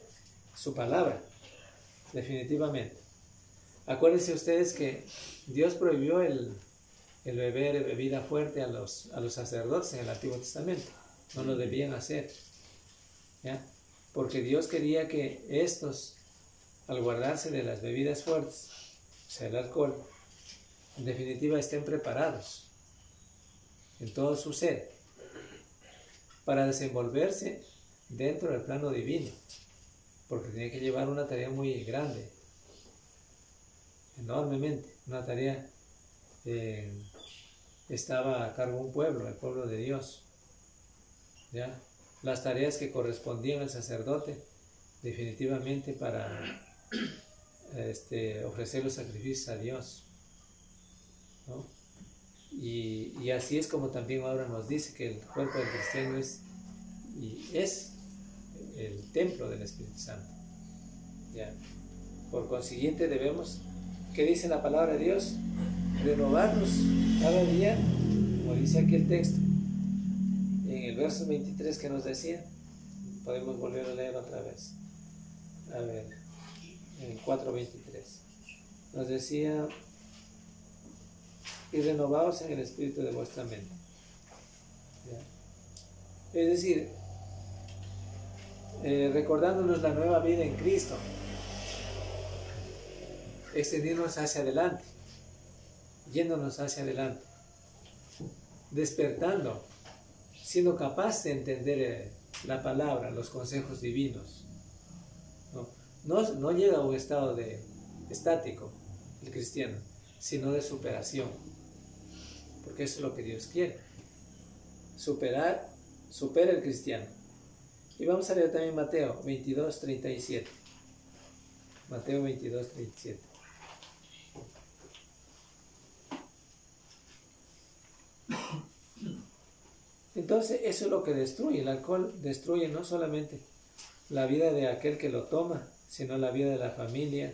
su palabra, definitivamente. Acuérdense ustedes que Dios prohibió el beber bebida fuerte a los sacerdotes en el Antiguo Testamento. No lo debían hacer, ¿ya? Porque Dios quería que estos, al guardarse de las bebidas fuertes, o sea, el alcohol, en definitiva estén preparados en todo su ser para desenvolverse dentro del plano divino, porque tenía que llevar una tarea muy grande, enormemente, una tarea. Estaba a cargo un pueblo, el pueblo de Dios, ¿ya? Las tareas que correspondían al sacerdote definitivamente para ofrecer los sacrificios a Dios, ¿no? Y así es como también ahora nos dice que el cuerpo del cristiano es el templo del Espíritu Santo, ¿ya? Por consiguiente debemos, ¿qué dice la palabra de Dios? Renovarnos cada día, como dice aquí el texto, en el verso 23 que nos decía. Podemos volver a leer otra vez. A ver, en el 4:23 nos decía: y renovaos en el espíritu de vuestra mente. ¿Ya? Es decir, recordándonos la nueva vida en Cristo, extendiéndonos hacia adelante, yéndonos hacia adelante, despertando, siendo capaz de entender la palabra, los consejos divinos. No llega a un estado estático el cristiano, sino de superación. Porque eso es lo que Dios quiere. Supera el cristiano. Y vamos a leer también Mateo 22:37. Mateo 22:37. Entonces eso es lo que destruye. El alcohol destruye no solamente la vida de aquel que lo toma, sino la vida de la familia,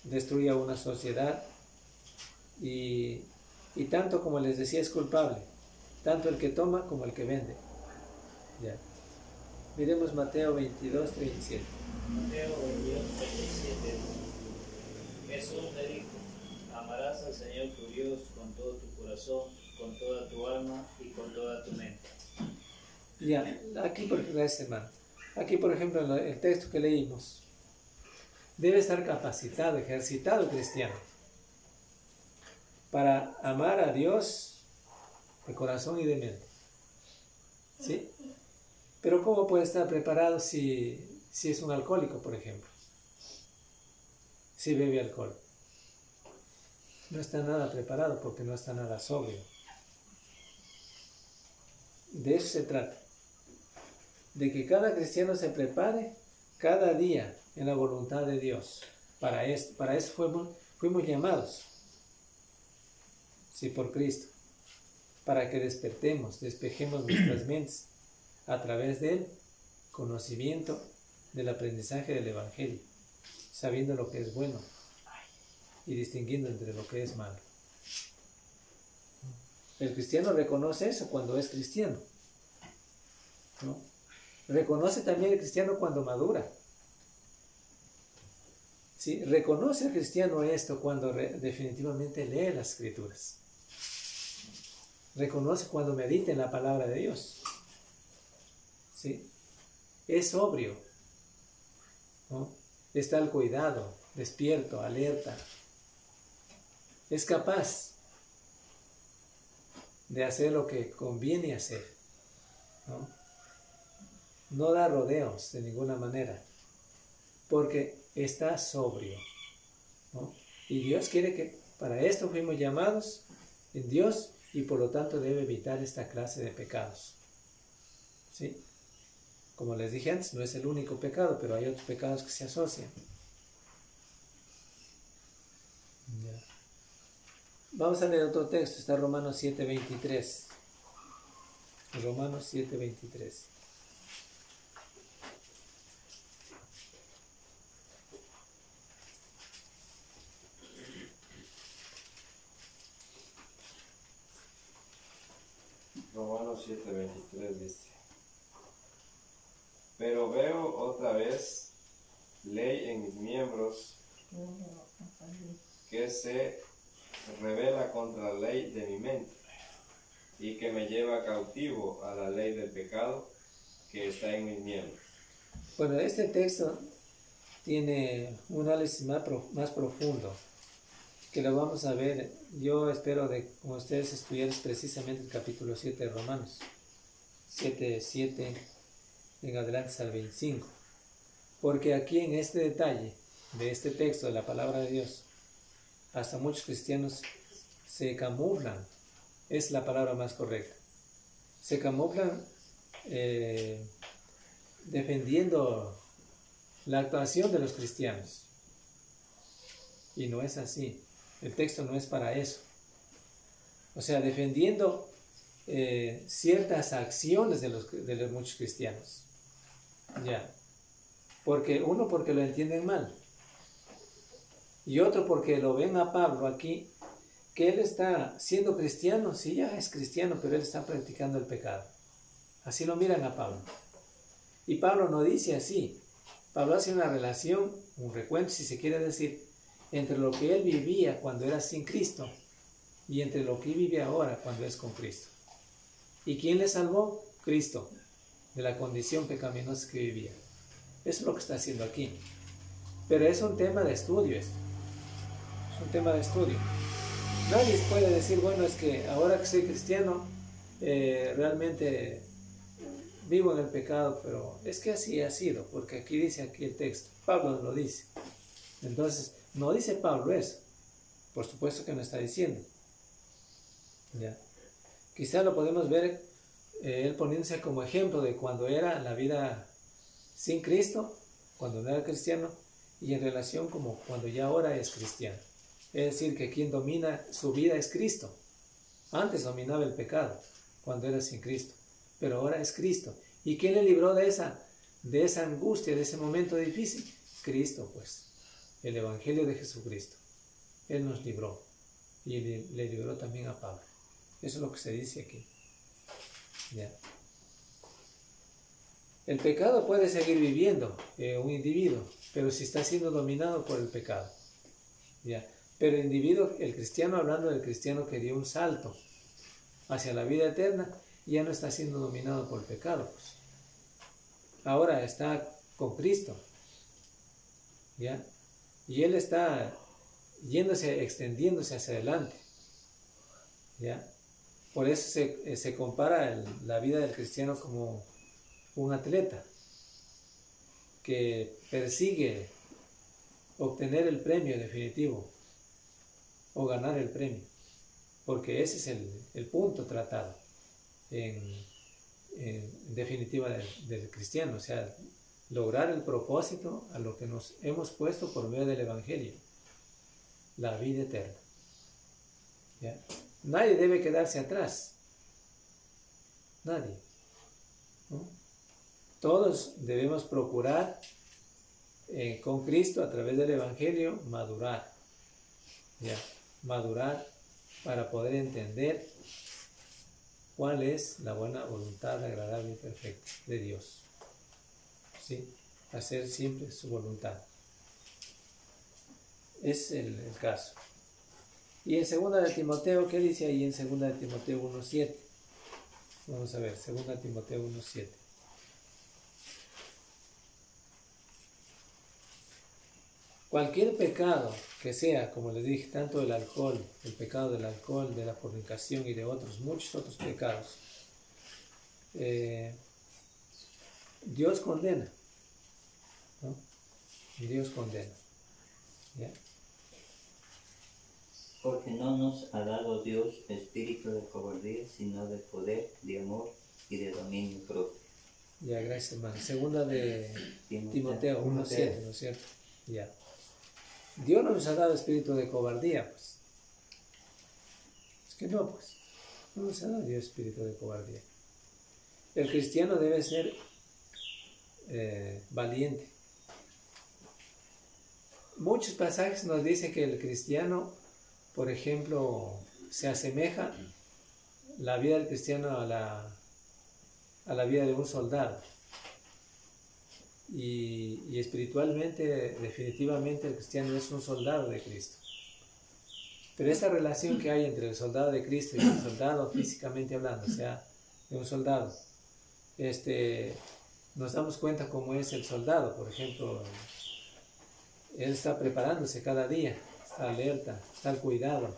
destruye a una sociedad y tanto como les decía es culpable, tanto el que toma como el que vende. Ya. Miremos Mateo 22:37. Mateo 22:37. Jesús le dijo: amarás al Señor tu Dios con todo tu corazón, con toda tu alma y con toda tu mente. Ya, aquí por ejemplo, en el texto que leímos, debe estar capacitado, ejercitado el cristiano para amar a Dios de corazón y de mente. ¿Sí? Pero ¿cómo puede estar preparado si es un alcohólico, por ejemplo? Si bebe alcohol. No está nada preparado porque no está nada sobrio. De eso se trata. De que cada cristiano se prepare cada día en la voluntad de Dios. Para eso fuimos llamados. Sí, por Cristo. Para que despejemos nuestras mentes a través del conocimiento, del aprendizaje del Evangelio, sabiendo lo que es bueno y distinguiendo entre lo que es malo. El cristiano reconoce eso cuando es cristiano, ¿no? Reconoce también el cristiano cuando madura. ¿Sí? Reconoce el cristiano esto cuando definitivamente lee las Escrituras. Reconoce cuando medita en la palabra de Dios. ¿Sí? Es sobrio, ¿no? Está al cuidado, despierto, alerta. Es capaz de hacer lo que conviene hacer, ¿no? No da rodeos de ninguna manera, porque está sobrio, ¿no? Y Dios quiere que para esto fuimos llamados en Dios y por lo tanto debe evitar esta clase de pecados. ¿Sí? Como les dije antes, no es el único pecado, pero hay otros pecados que se asocian. Ya. Vamos a leer otro texto, está Romanos 7:23. Romanos 7:23. Romanos 7:23 dice: pero veo otra vez ley en mis miembros que se rebela contra la ley de mi mente y que me lleva cautivo a la ley del pecado que está en mis miembros. Bueno, este texto tiene un análisis más profundo, que lo vamos a ver. Yo espero de con ustedes estudiar precisamente el capítulo 7 de Romanos, 7 en adelante hasta el 25, porque aquí en este detalle de este texto de la palabra de Dios, hasta muchos cristianos se camuflan, es la palabra más correcta, se camuflan defendiendo la actuación de los cristianos, y no es así. El texto no es para eso. O sea, defendiendo ciertas acciones de los muchos cristianos. Ya. Porque lo entienden mal. Y otro porque lo ven a Pablo aquí, que él está siendo cristiano, sí, ya es cristiano, pero él está practicando el pecado. Así lo miran a Pablo. Y Pablo no dice así. Pablo hace una relación, un recuento, si se quiere decir, entre lo que él vivía cuando era sin Cristo y entre lo que vive ahora cuando es con Cristo. ¿Y quién le salvó? Cristo, de la condición pecaminosa que vivía. Eso es lo que está haciendo aquí. Pero es un tema de estudio esto. Es un tema de estudio. Nadie puede decir, bueno, es que ahora que soy cristiano, realmente vivo en el pecado, pero es que así ha sido, porque aquí dice aquí el texto. Pablo lo dice. Entonces, no dice Pablo eso. Por supuesto que no está diciendo. ¿Ya? Quizá lo podemos ver él poniéndose como ejemplo de cuando era la vida sin Cristo, cuando no era cristiano, y en relación como cuando ya ahora es cristiano. Es decir, que quien domina su vida es Cristo. Antes dominaba el pecado, cuando era sin Cristo, pero ahora es Cristo. ¿Y quién le libró de esa angustia, de ese momento difícil? Cristo, pues, el Evangelio de Jesucristo. Él nos libró y le libró también a Pablo. Eso es lo que se dice aquí. ¿Ya? El pecado puede seguir viviendo un individuo, pero si está siendo dominado por el pecado. ¿Ya? Pero el individuo, el cristiano, hablando del cristiano que dio un salto hacia la vida eterna, ya no está siendo dominado por el pecado. Pues. Ahora está con Cristo. ¿Ya? Y él está yéndose, extendiéndose hacia adelante. ¿Ya? Por eso se compara la vida del cristiano como un atleta que persigue obtener el premio definitivo o ganar el premio, porque ese es el punto tratado en definitiva del cristiano, o sea, lograr el propósito a lo que nos hemos puesto por medio del Evangelio, la vida eterna. ¿Ya? Nadie debe quedarse atrás, nadie, ¿no? Todos debemos procurar con Cristo a través del Evangelio madurar, ¿ya? Madurar para poder entender cuál es la buena voluntad agradable y perfecta de Dios, ¿sí? Hacer siempre su voluntad. Es el caso. Y en 2 de Timoteo, ¿qué dice ahí en 2 de Timoteo 1:7? Vamos a ver, 2 de Timoteo 1:7. Cualquier pecado que sea, como les dije, tanto el alcohol, el pecado del alcohol, de la fornicación y de muchos otros pecados, Dios condena, ¿no? Dios condena, ¿ya? Porque no nos ha dado Dios espíritu de cobardía, sino de poder, de amor y de dominio propio. Ya, gracias, hermano. 2 de Timoteo 1:7, ¿no es cierto? Ya. Dios no nos ha dado espíritu de cobardía, pues. Es que no, pues. No nos ha dado Dios espíritu de cobardía. El cristiano debe ser valiente. Muchos pasajes nos dicen que el cristiano, por ejemplo, se asemeja la vida del cristiano a la vida de un soldado. Y espiritualmente, definitivamente, el cristiano es un soldado de Cristo. Pero esta relación que hay entre el soldado de Cristo y el soldado, físicamente hablando, o sea, de un soldado, nos damos cuenta cómo es el soldado. Por ejemplo, él está preparándose cada día, está alerta, está al cuidado.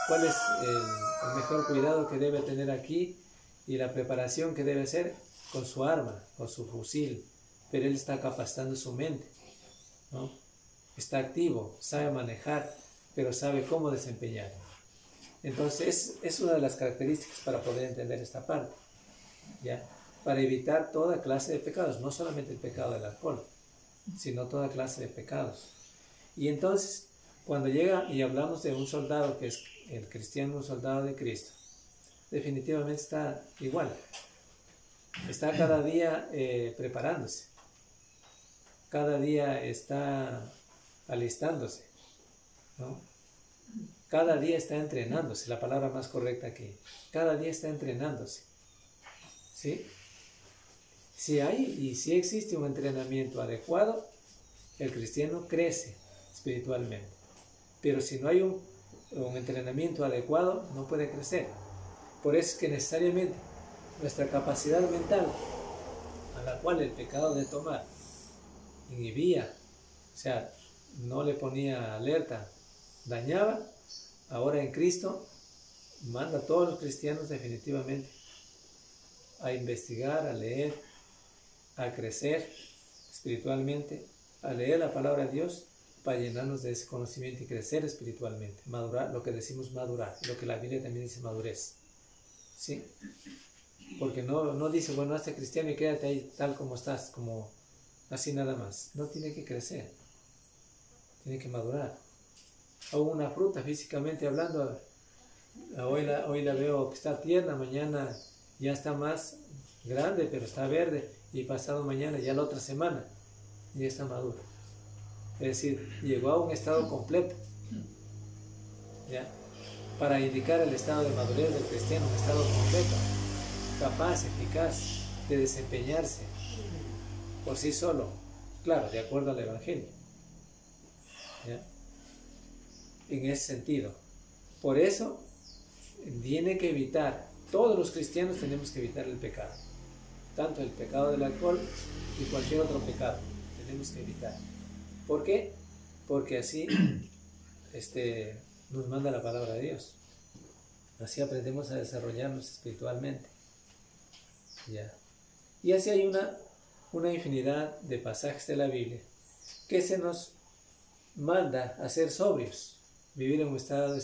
¿Cuál es el mejor cuidado que debe tener aquí y la preparación que debe hacer? Con su arma, con su fusil. Pero él está capacitando su mente, ¿no? Está activo, sabe manejar, pero sabe cómo desempeñar. Entonces es una de las características para poder entender esta parte, ¿ya? Para evitar toda clase de pecados, no solamente el pecado del alcohol, sino toda clase de pecados. Y entonces, cuando llega y hablamos de un soldado que es el cristiano, un soldado de Cristo, definitivamente está igual. Está cada día preparándose. Cada día está alistándose, ¿no? Cada día está entrenándose, la palabra más correcta aquí. Cada día está entrenándose, ¿sí? Si existe un entrenamiento adecuado, el cristiano crece espiritualmente. Pero si no hay un entrenamiento adecuado, no puede crecer. Por eso es que necesariamente nuestra capacidad mental, a la cual el pecado de tomar inhibía, o sea, no le ponía alerta, dañaba, ahora en Cristo manda a todos los cristianos definitivamente a investigar, a leer, a crecer espiritualmente, a leer la palabra de Dios para llenarnos de ese conocimiento y crecer espiritualmente, madurar, lo que decimos madurar, lo que la Biblia también dice madurez, ¿sí? Porque no dice, bueno, hazte cristiano y quédate ahí tal como estás, como así nada más. No, tiene que crecer, tiene que madurar. O una fruta, físicamente hablando, hoy la veo que está tierna, mañana ya está más grande, pero está verde, y pasado mañana, ya la otra semana, ya está madura. Es decir, llegó a un estado completo, ¿ya? Para indicar el estado de madurez del cristiano, un estado completo, capaz, eficaz de desempeñarse por sí solo, claro, de acuerdo al Evangelio, ¿ya? En ese sentido. Por eso, tiene que evitar, todos los cristianos tenemos que evitar el pecado, tanto el pecado del alcohol y cualquier otro pecado, tenemos que evitar. ¿Por qué? Porque así nos manda la palabra de Dios. Así aprendemos a desarrollarnos espiritualmente. ¿Ya? Y así hay una infinidad de pasajes de la Biblia que se nos manda a ser sobrios, vivir en un estado de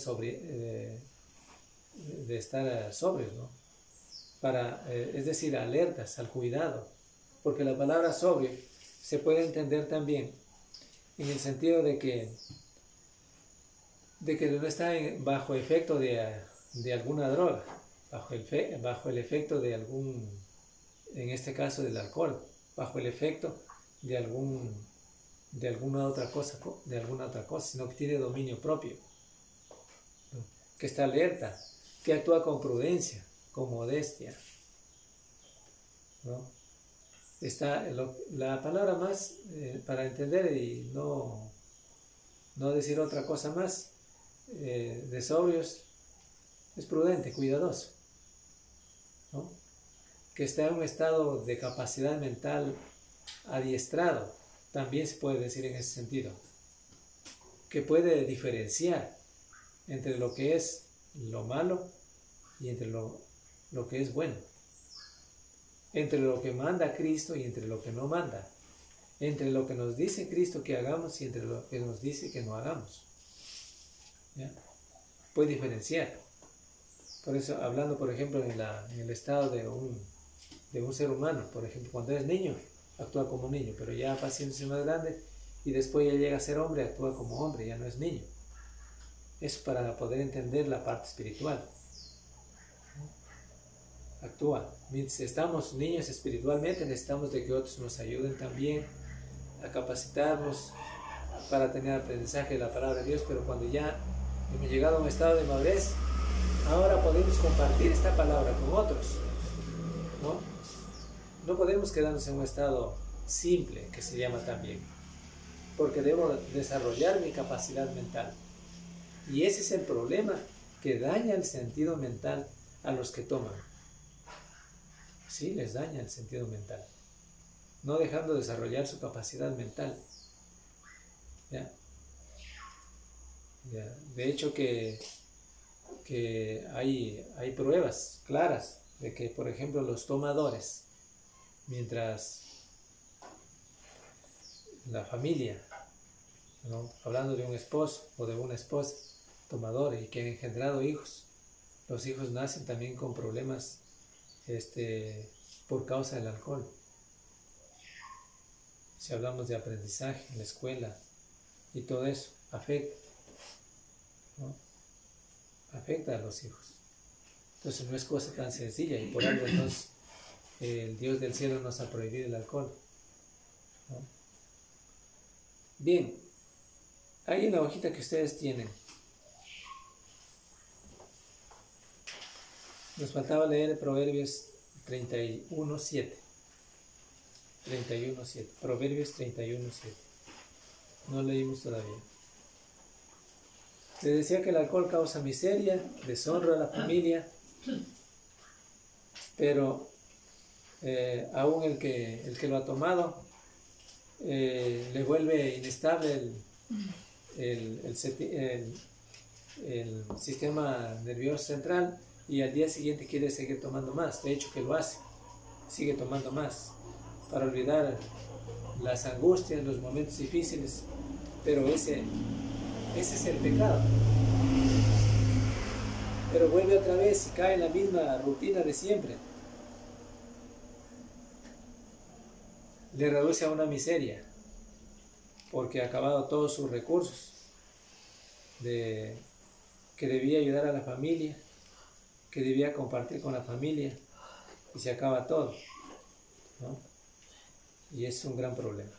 estar sobrios, ¿no? Es decir, alertas, al cuidado, porque la palabra sobrio se puede entender también en el sentido de que no está bajo efecto de alguna droga, bajo el efecto de algún, en este caso del alcohol, bajo el efecto de alguna otra cosa, sino que tiene dominio propio, ¿no? Que está alerta, que actúa con prudencia, con modestia, ¿no? Está la palabra más para entender y no decir otra cosa más de sobrios, es prudente, cuidadoso, ¿no? Que está en un estado de capacidad mental adiestrado, también se puede decir en ese sentido, que puede diferenciar entre lo que es lo malo y entre lo que es bueno, entre lo que manda Cristo y entre lo que no manda, entre lo que nos dice Cristo que hagamos y entre lo que nos dice que no hagamos, ¿ya? Puede diferenciar. Por eso, hablando por ejemplo en el estado de un ser humano, por ejemplo, cuando es niño actúa como niño, pero ya va haciéndose más grande y después ya llega a ser hombre, actúa como hombre, ya no es niño. Eso para poder entender la parte espiritual. Actúa. Mientras estamos niños espiritualmente, necesitamos de que otros nos ayuden también a capacitarnos para tener aprendizaje de la palabra de Dios, pero cuando ya hemos llegado a un estado de madurez, ahora podemos compartir esta palabra con otros, ¿no? No podemos quedarnos en un estado simple, que se llama también, porque debo desarrollar mi capacidad mental. Y ese es el problema, que daña el sentido mental a los que toman. Sí, les daña el sentido mental, no dejando desarrollar su capacidad mental. ¿Ya? ¿Ya? De hecho que hay pruebas claras de que, por ejemplo, los tomadores, mientras la familia, ¿no? Hablando de un esposo o de una esposa tomador y que han engendrado hijos, los hijos nacen también con problemas por causa del alcohol. Si hablamos de aprendizaje en la escuela y todo eso, afecta, ¿no? Afecta a los hijos. Entonces no es cosa tan sencilla, y por algo entonces el Dios del cielo nos ha prohibido el alcohol, ¿no? Bien, ahí en la hojita que ustedes tienen, nos faltaba leer Proverbios 31:7. Proverbios 31:7. No leímos todavía. Les decía que el alcohol causa miseria, deshonra a la familia, pero aún el que lo ha tomado le vuelve inestable el sistema nervioso central, y al día siguiente quiere seguir tomando más. De hecho que lo hace, sigue tomando más para olvidar las angustias, los momentos difíciles, pero ese es el pecado. Pero vuelve otra vez y cae en la misma rutina de siempre. Le reduce a una miseria, porque ha acabado todos sus recursos que debía ayudar a la familia, que debía compartir con la familia, y se acaba todo, ¿no? Y es un gran problema.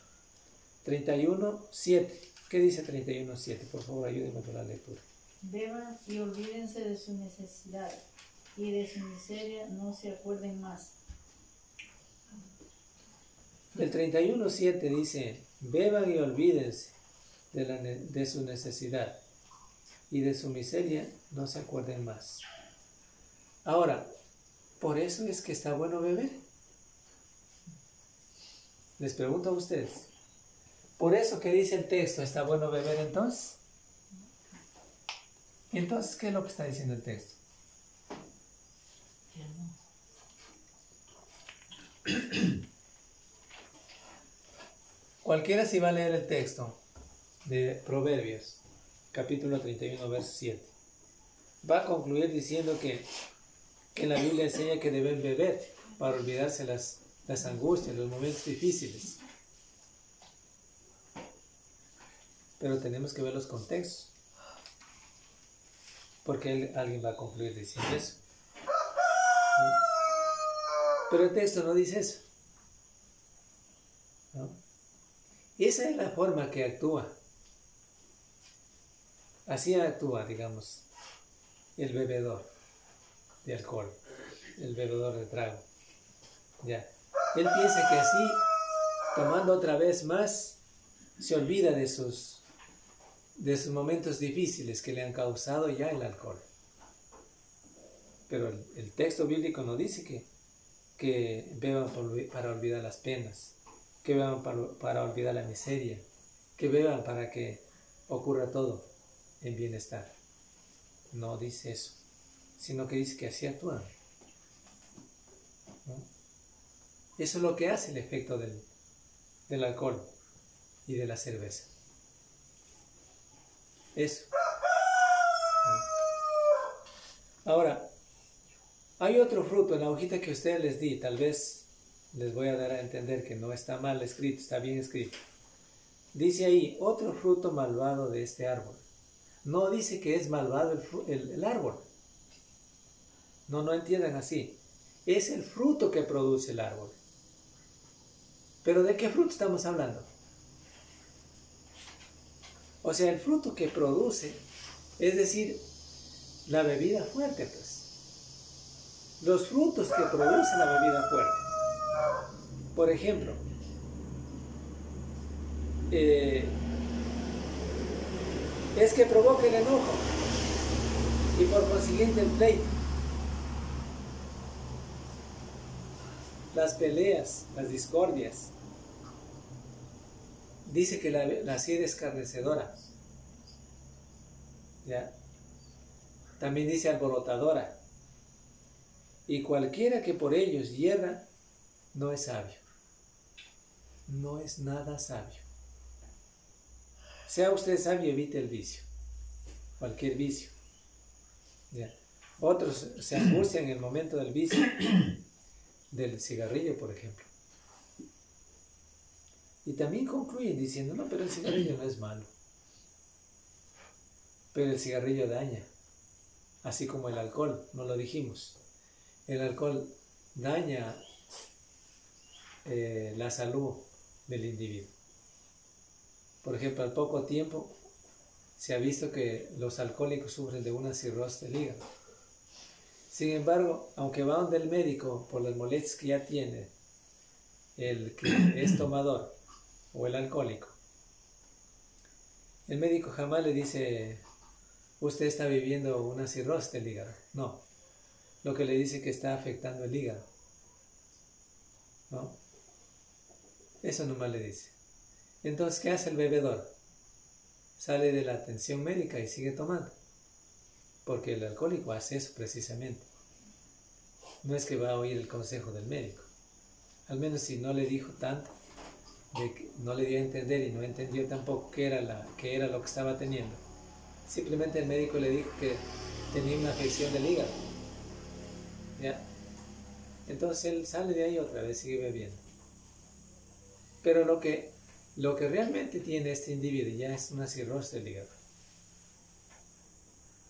31:7. ¿Qué dice 31:7? Por favor, ayúdenme con la lectura. Beban y olvídense de su necesidad, y de su miseria no se acuerden más. El 31:7 dice, beban y olvídense de su necesidad, y de su miseria no se acuerden más. Ahora, ¿por eso es que está bueno beber? Les pregunto a ustedes, ¿por eso que dice el texto está bueno beber entonces? Entonces, ¿qué es lo que está diciendo el texto? Cualquiera si va a leer el texto de Proverbios, capítulo 31, verso 7, va a concluir diciendo que la Biblia enseña que deben beber para olvidarse las angustias, los momentos difíciles. Pero tenemos que ver los contextos, porque alguien va a concluir diciendo eso. ¿Sí? Pero el texto no dice eso, ¿no? Esa es la forma que actúa. Así actúa, digamos, el bebedor de alcohol, el bebedor de trago. Ya. Él piensa que así, tomando otra vez más, se olvida de sus momentos difíciles que le han causado ya el alcohol. Pero el texto bíblico no dice que beban para olvidar las penas, que beban para olvidar la miseria, que beban para que ocurra todo en bienestar. No dice eso, sino que dice que así actúan, ¿no? Eso es lo que hace el efecto del alcohol y de la cerveza. Eso. Ahora, hay otro fruto en la hojita que ustedes les di, tal vez les voy a dar a entender que no está mal escrito, está bien escrito. Dice ahí, otro fruto malvado de este árbol. No dice que es malvado el árbol. No entiendan así. Es el fruto que produce el árbol. ¿Pero de qué fruto estamos hablando? O sea, el fruto que produce, es decir, la bebida fuerte, pues. Los frutos que produce la bebida fuerte. Por ejemplo, es que provoca el enojo y por consiguiente el pleito, las peleas, las discordias. Dice que la sed es escarnecedora. ¿Ya? También dice alborotadora. Y cualquiera que por ellos hierra, no es sabio. No es nada sabio. Sea usted sabio, evite el vicio. Cualquier vicio. ¿Ya? Otros se angustian en el momento del vicio, del cigarrillo, por ejemplo. Y también concluyen diciendo, no, pero el cigarrillo no es malo. Pero el cigarrillo daña, así como el alcohol, no lo dijimos. El alcohol daña la salud del individuo. Por ejemplo, al poco tiempo se ha visto que los alcohólicos sufren de una cirrosis del hígado. Sin embargo, aunque va donde el médico por las molestias que ya tiene el que es tomador o el alcohólico, el médico jamás le dice, usted está viviendo una cirrosis del hígado. No, lo que le dice es que está afectando el hígado, ¿no? Eso nomás le dice. Entonces, ¿qué hace el bebedor? Sale de la atención médica y sigue tomando. Porque el alcohólico hace eso precisamente. No es que va a oír el consejo del médico. Al menos si no le dijo tanto, no le dio a entender y no entendió tampoco qué era lo que estaba teniendo. Simplemente el médico le dijo que tenía una afección del hígado. ¿Ya? Entonces él sale de ahí otra vez, sigue bebiendo. Pero lo que realmente tiene este individuo ya es una cirrosis del hígado.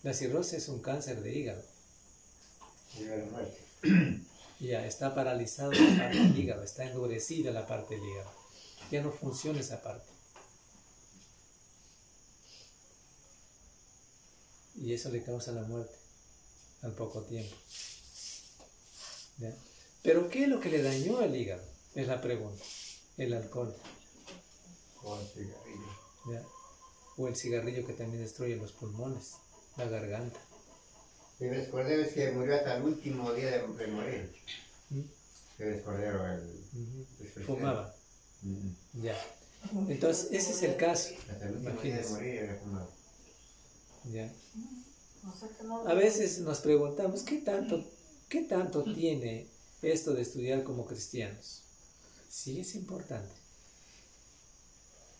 La cirrosis es un cáncer de hígado. Ya está paralizado la parte del hígado, está endurecida la parte del hígado. Ya no funciona esa parte. Y eso le causa la muerte al poco tiempo. ¿Ya? Pero ¿qué es lo que le dañó al hígado? Es la pregunta. El alcohol. O el cigarrillo. ¿Ya? O el cigarrillo, que también destruye los pulmones, la garganta. Pérez Cordero es que murió hasta el último día de morir. Pérez Cordero, el Fumaba. Ya. Entonces, ese es el caso. Hasta el último día de morir era fumado. Ya. A veces nos preguntamos, ¿qué tanto tiene esto de estudiar como cristianos? Sí, es importante.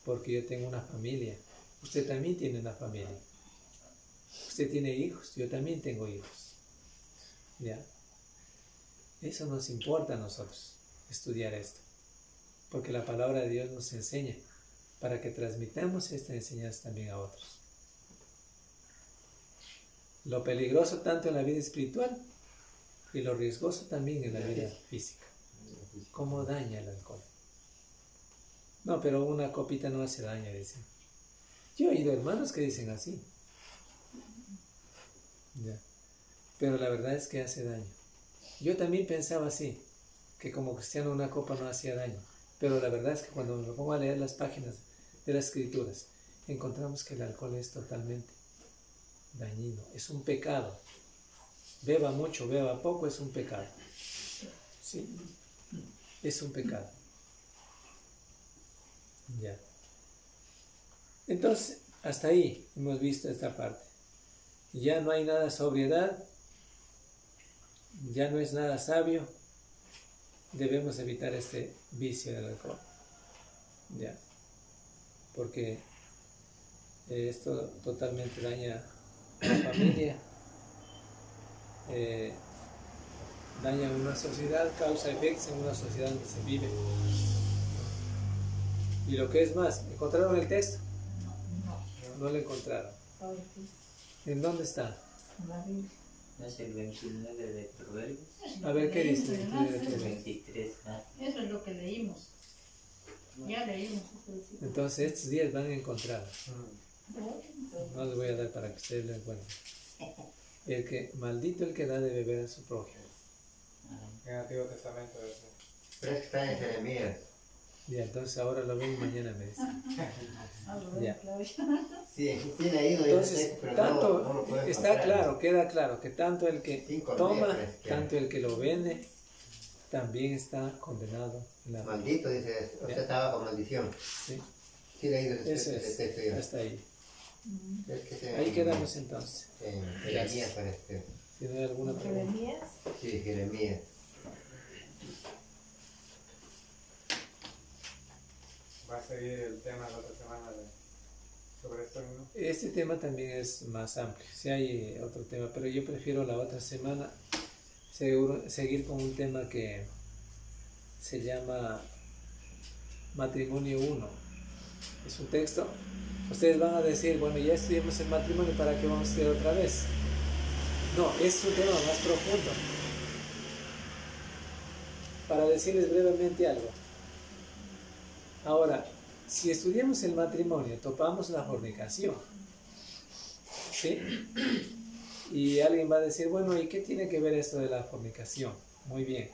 Porque yo tengo una familia. Usted también tiene una familia. Usted tiene hijos. Yo también tengo hijos. ¿Ya? Eso nos importa a nosotros, estudiar esto. Porque la palabra de Dios nos enseña para que transmitamos esta enseñanza también a otros. Lo peligroso tanto en la vida espiritual y lo riesgoso también en la vida física. ¿Cómo daña el alcohol? No, pero una copita no hace daño, dicen. Yo he oído hermanos que dicen así. Ya. Pero la verdad es que hace daño. Yo también pensaba así, que como cristiano una copa no hacía daño. Pero la verdad es que cuando me pongo a leer las páginas de las Escrituras, encontramos que el alcohol es totalmente dañino, es un pecado. Beba mucho, beba poco, es un pecado. Sí, es un pecado. Ya. Entonces, hasta ahí hemos visto esta parte. Ya no hay nada sobriedad, ya no es nada sabio. Debemos evitar este vicio del alcohol. Ya. Porque esto totalmente daña la familia, daña una sociedad, causa efectos en una sociedad donde se vive. Y lo que es más, ¿encontraron el texto? No lo encontraron. ¿En dónde está? ¿No es el 29 de Proverbios? A ver, ¿qué dice? El 23. Eso es lo que leímos. Ya leímos. Entonces estos días van a encontrar. No les voy a dar para que ustedes lo encuentren. Maldito el que da de beber a su prójimo. En el Antiguo Testamento. Pero es que está en Jeremías. Ya, entonces ahora lo ven y mañana me dicen. Ya. Sí, sí he leído. Entonces, pero tanto no lo puedo está encontrar. claro, queda claro que tanto el que toma, tanto el que lo vende, también está condenado. Maldito, dice, usted estaba bajo maldición. Sí. Sí he leído ese Eso texto es, yo. hasta ahí. Es que Ahí quedamos entonces. En Jeremías parece. Si no hay alguna pregunta. ¿Jeremías? Sí, Jeremías. Va a seguir el tema la otra semana sobre esto, ¿no? Este tema también es más amplio. Sí hay otro tema, pero yo prefiero la otra semana seguir con un tema que se llama Matrimonio 1. Es un texto. Ustedes van a decir, bueno, ya estudiamos el matrimonio, ¿para qué vamos a estudiar otra vez? No, es un tema más profundo. Para decirles brevemente algo. Ahora, si estudiamos el matrimonio, topamos la fornicación. ¿Sí? Y alguien va a decir, bueno, ¿y qué tiene que ver esto de la fornicación? Muy bien.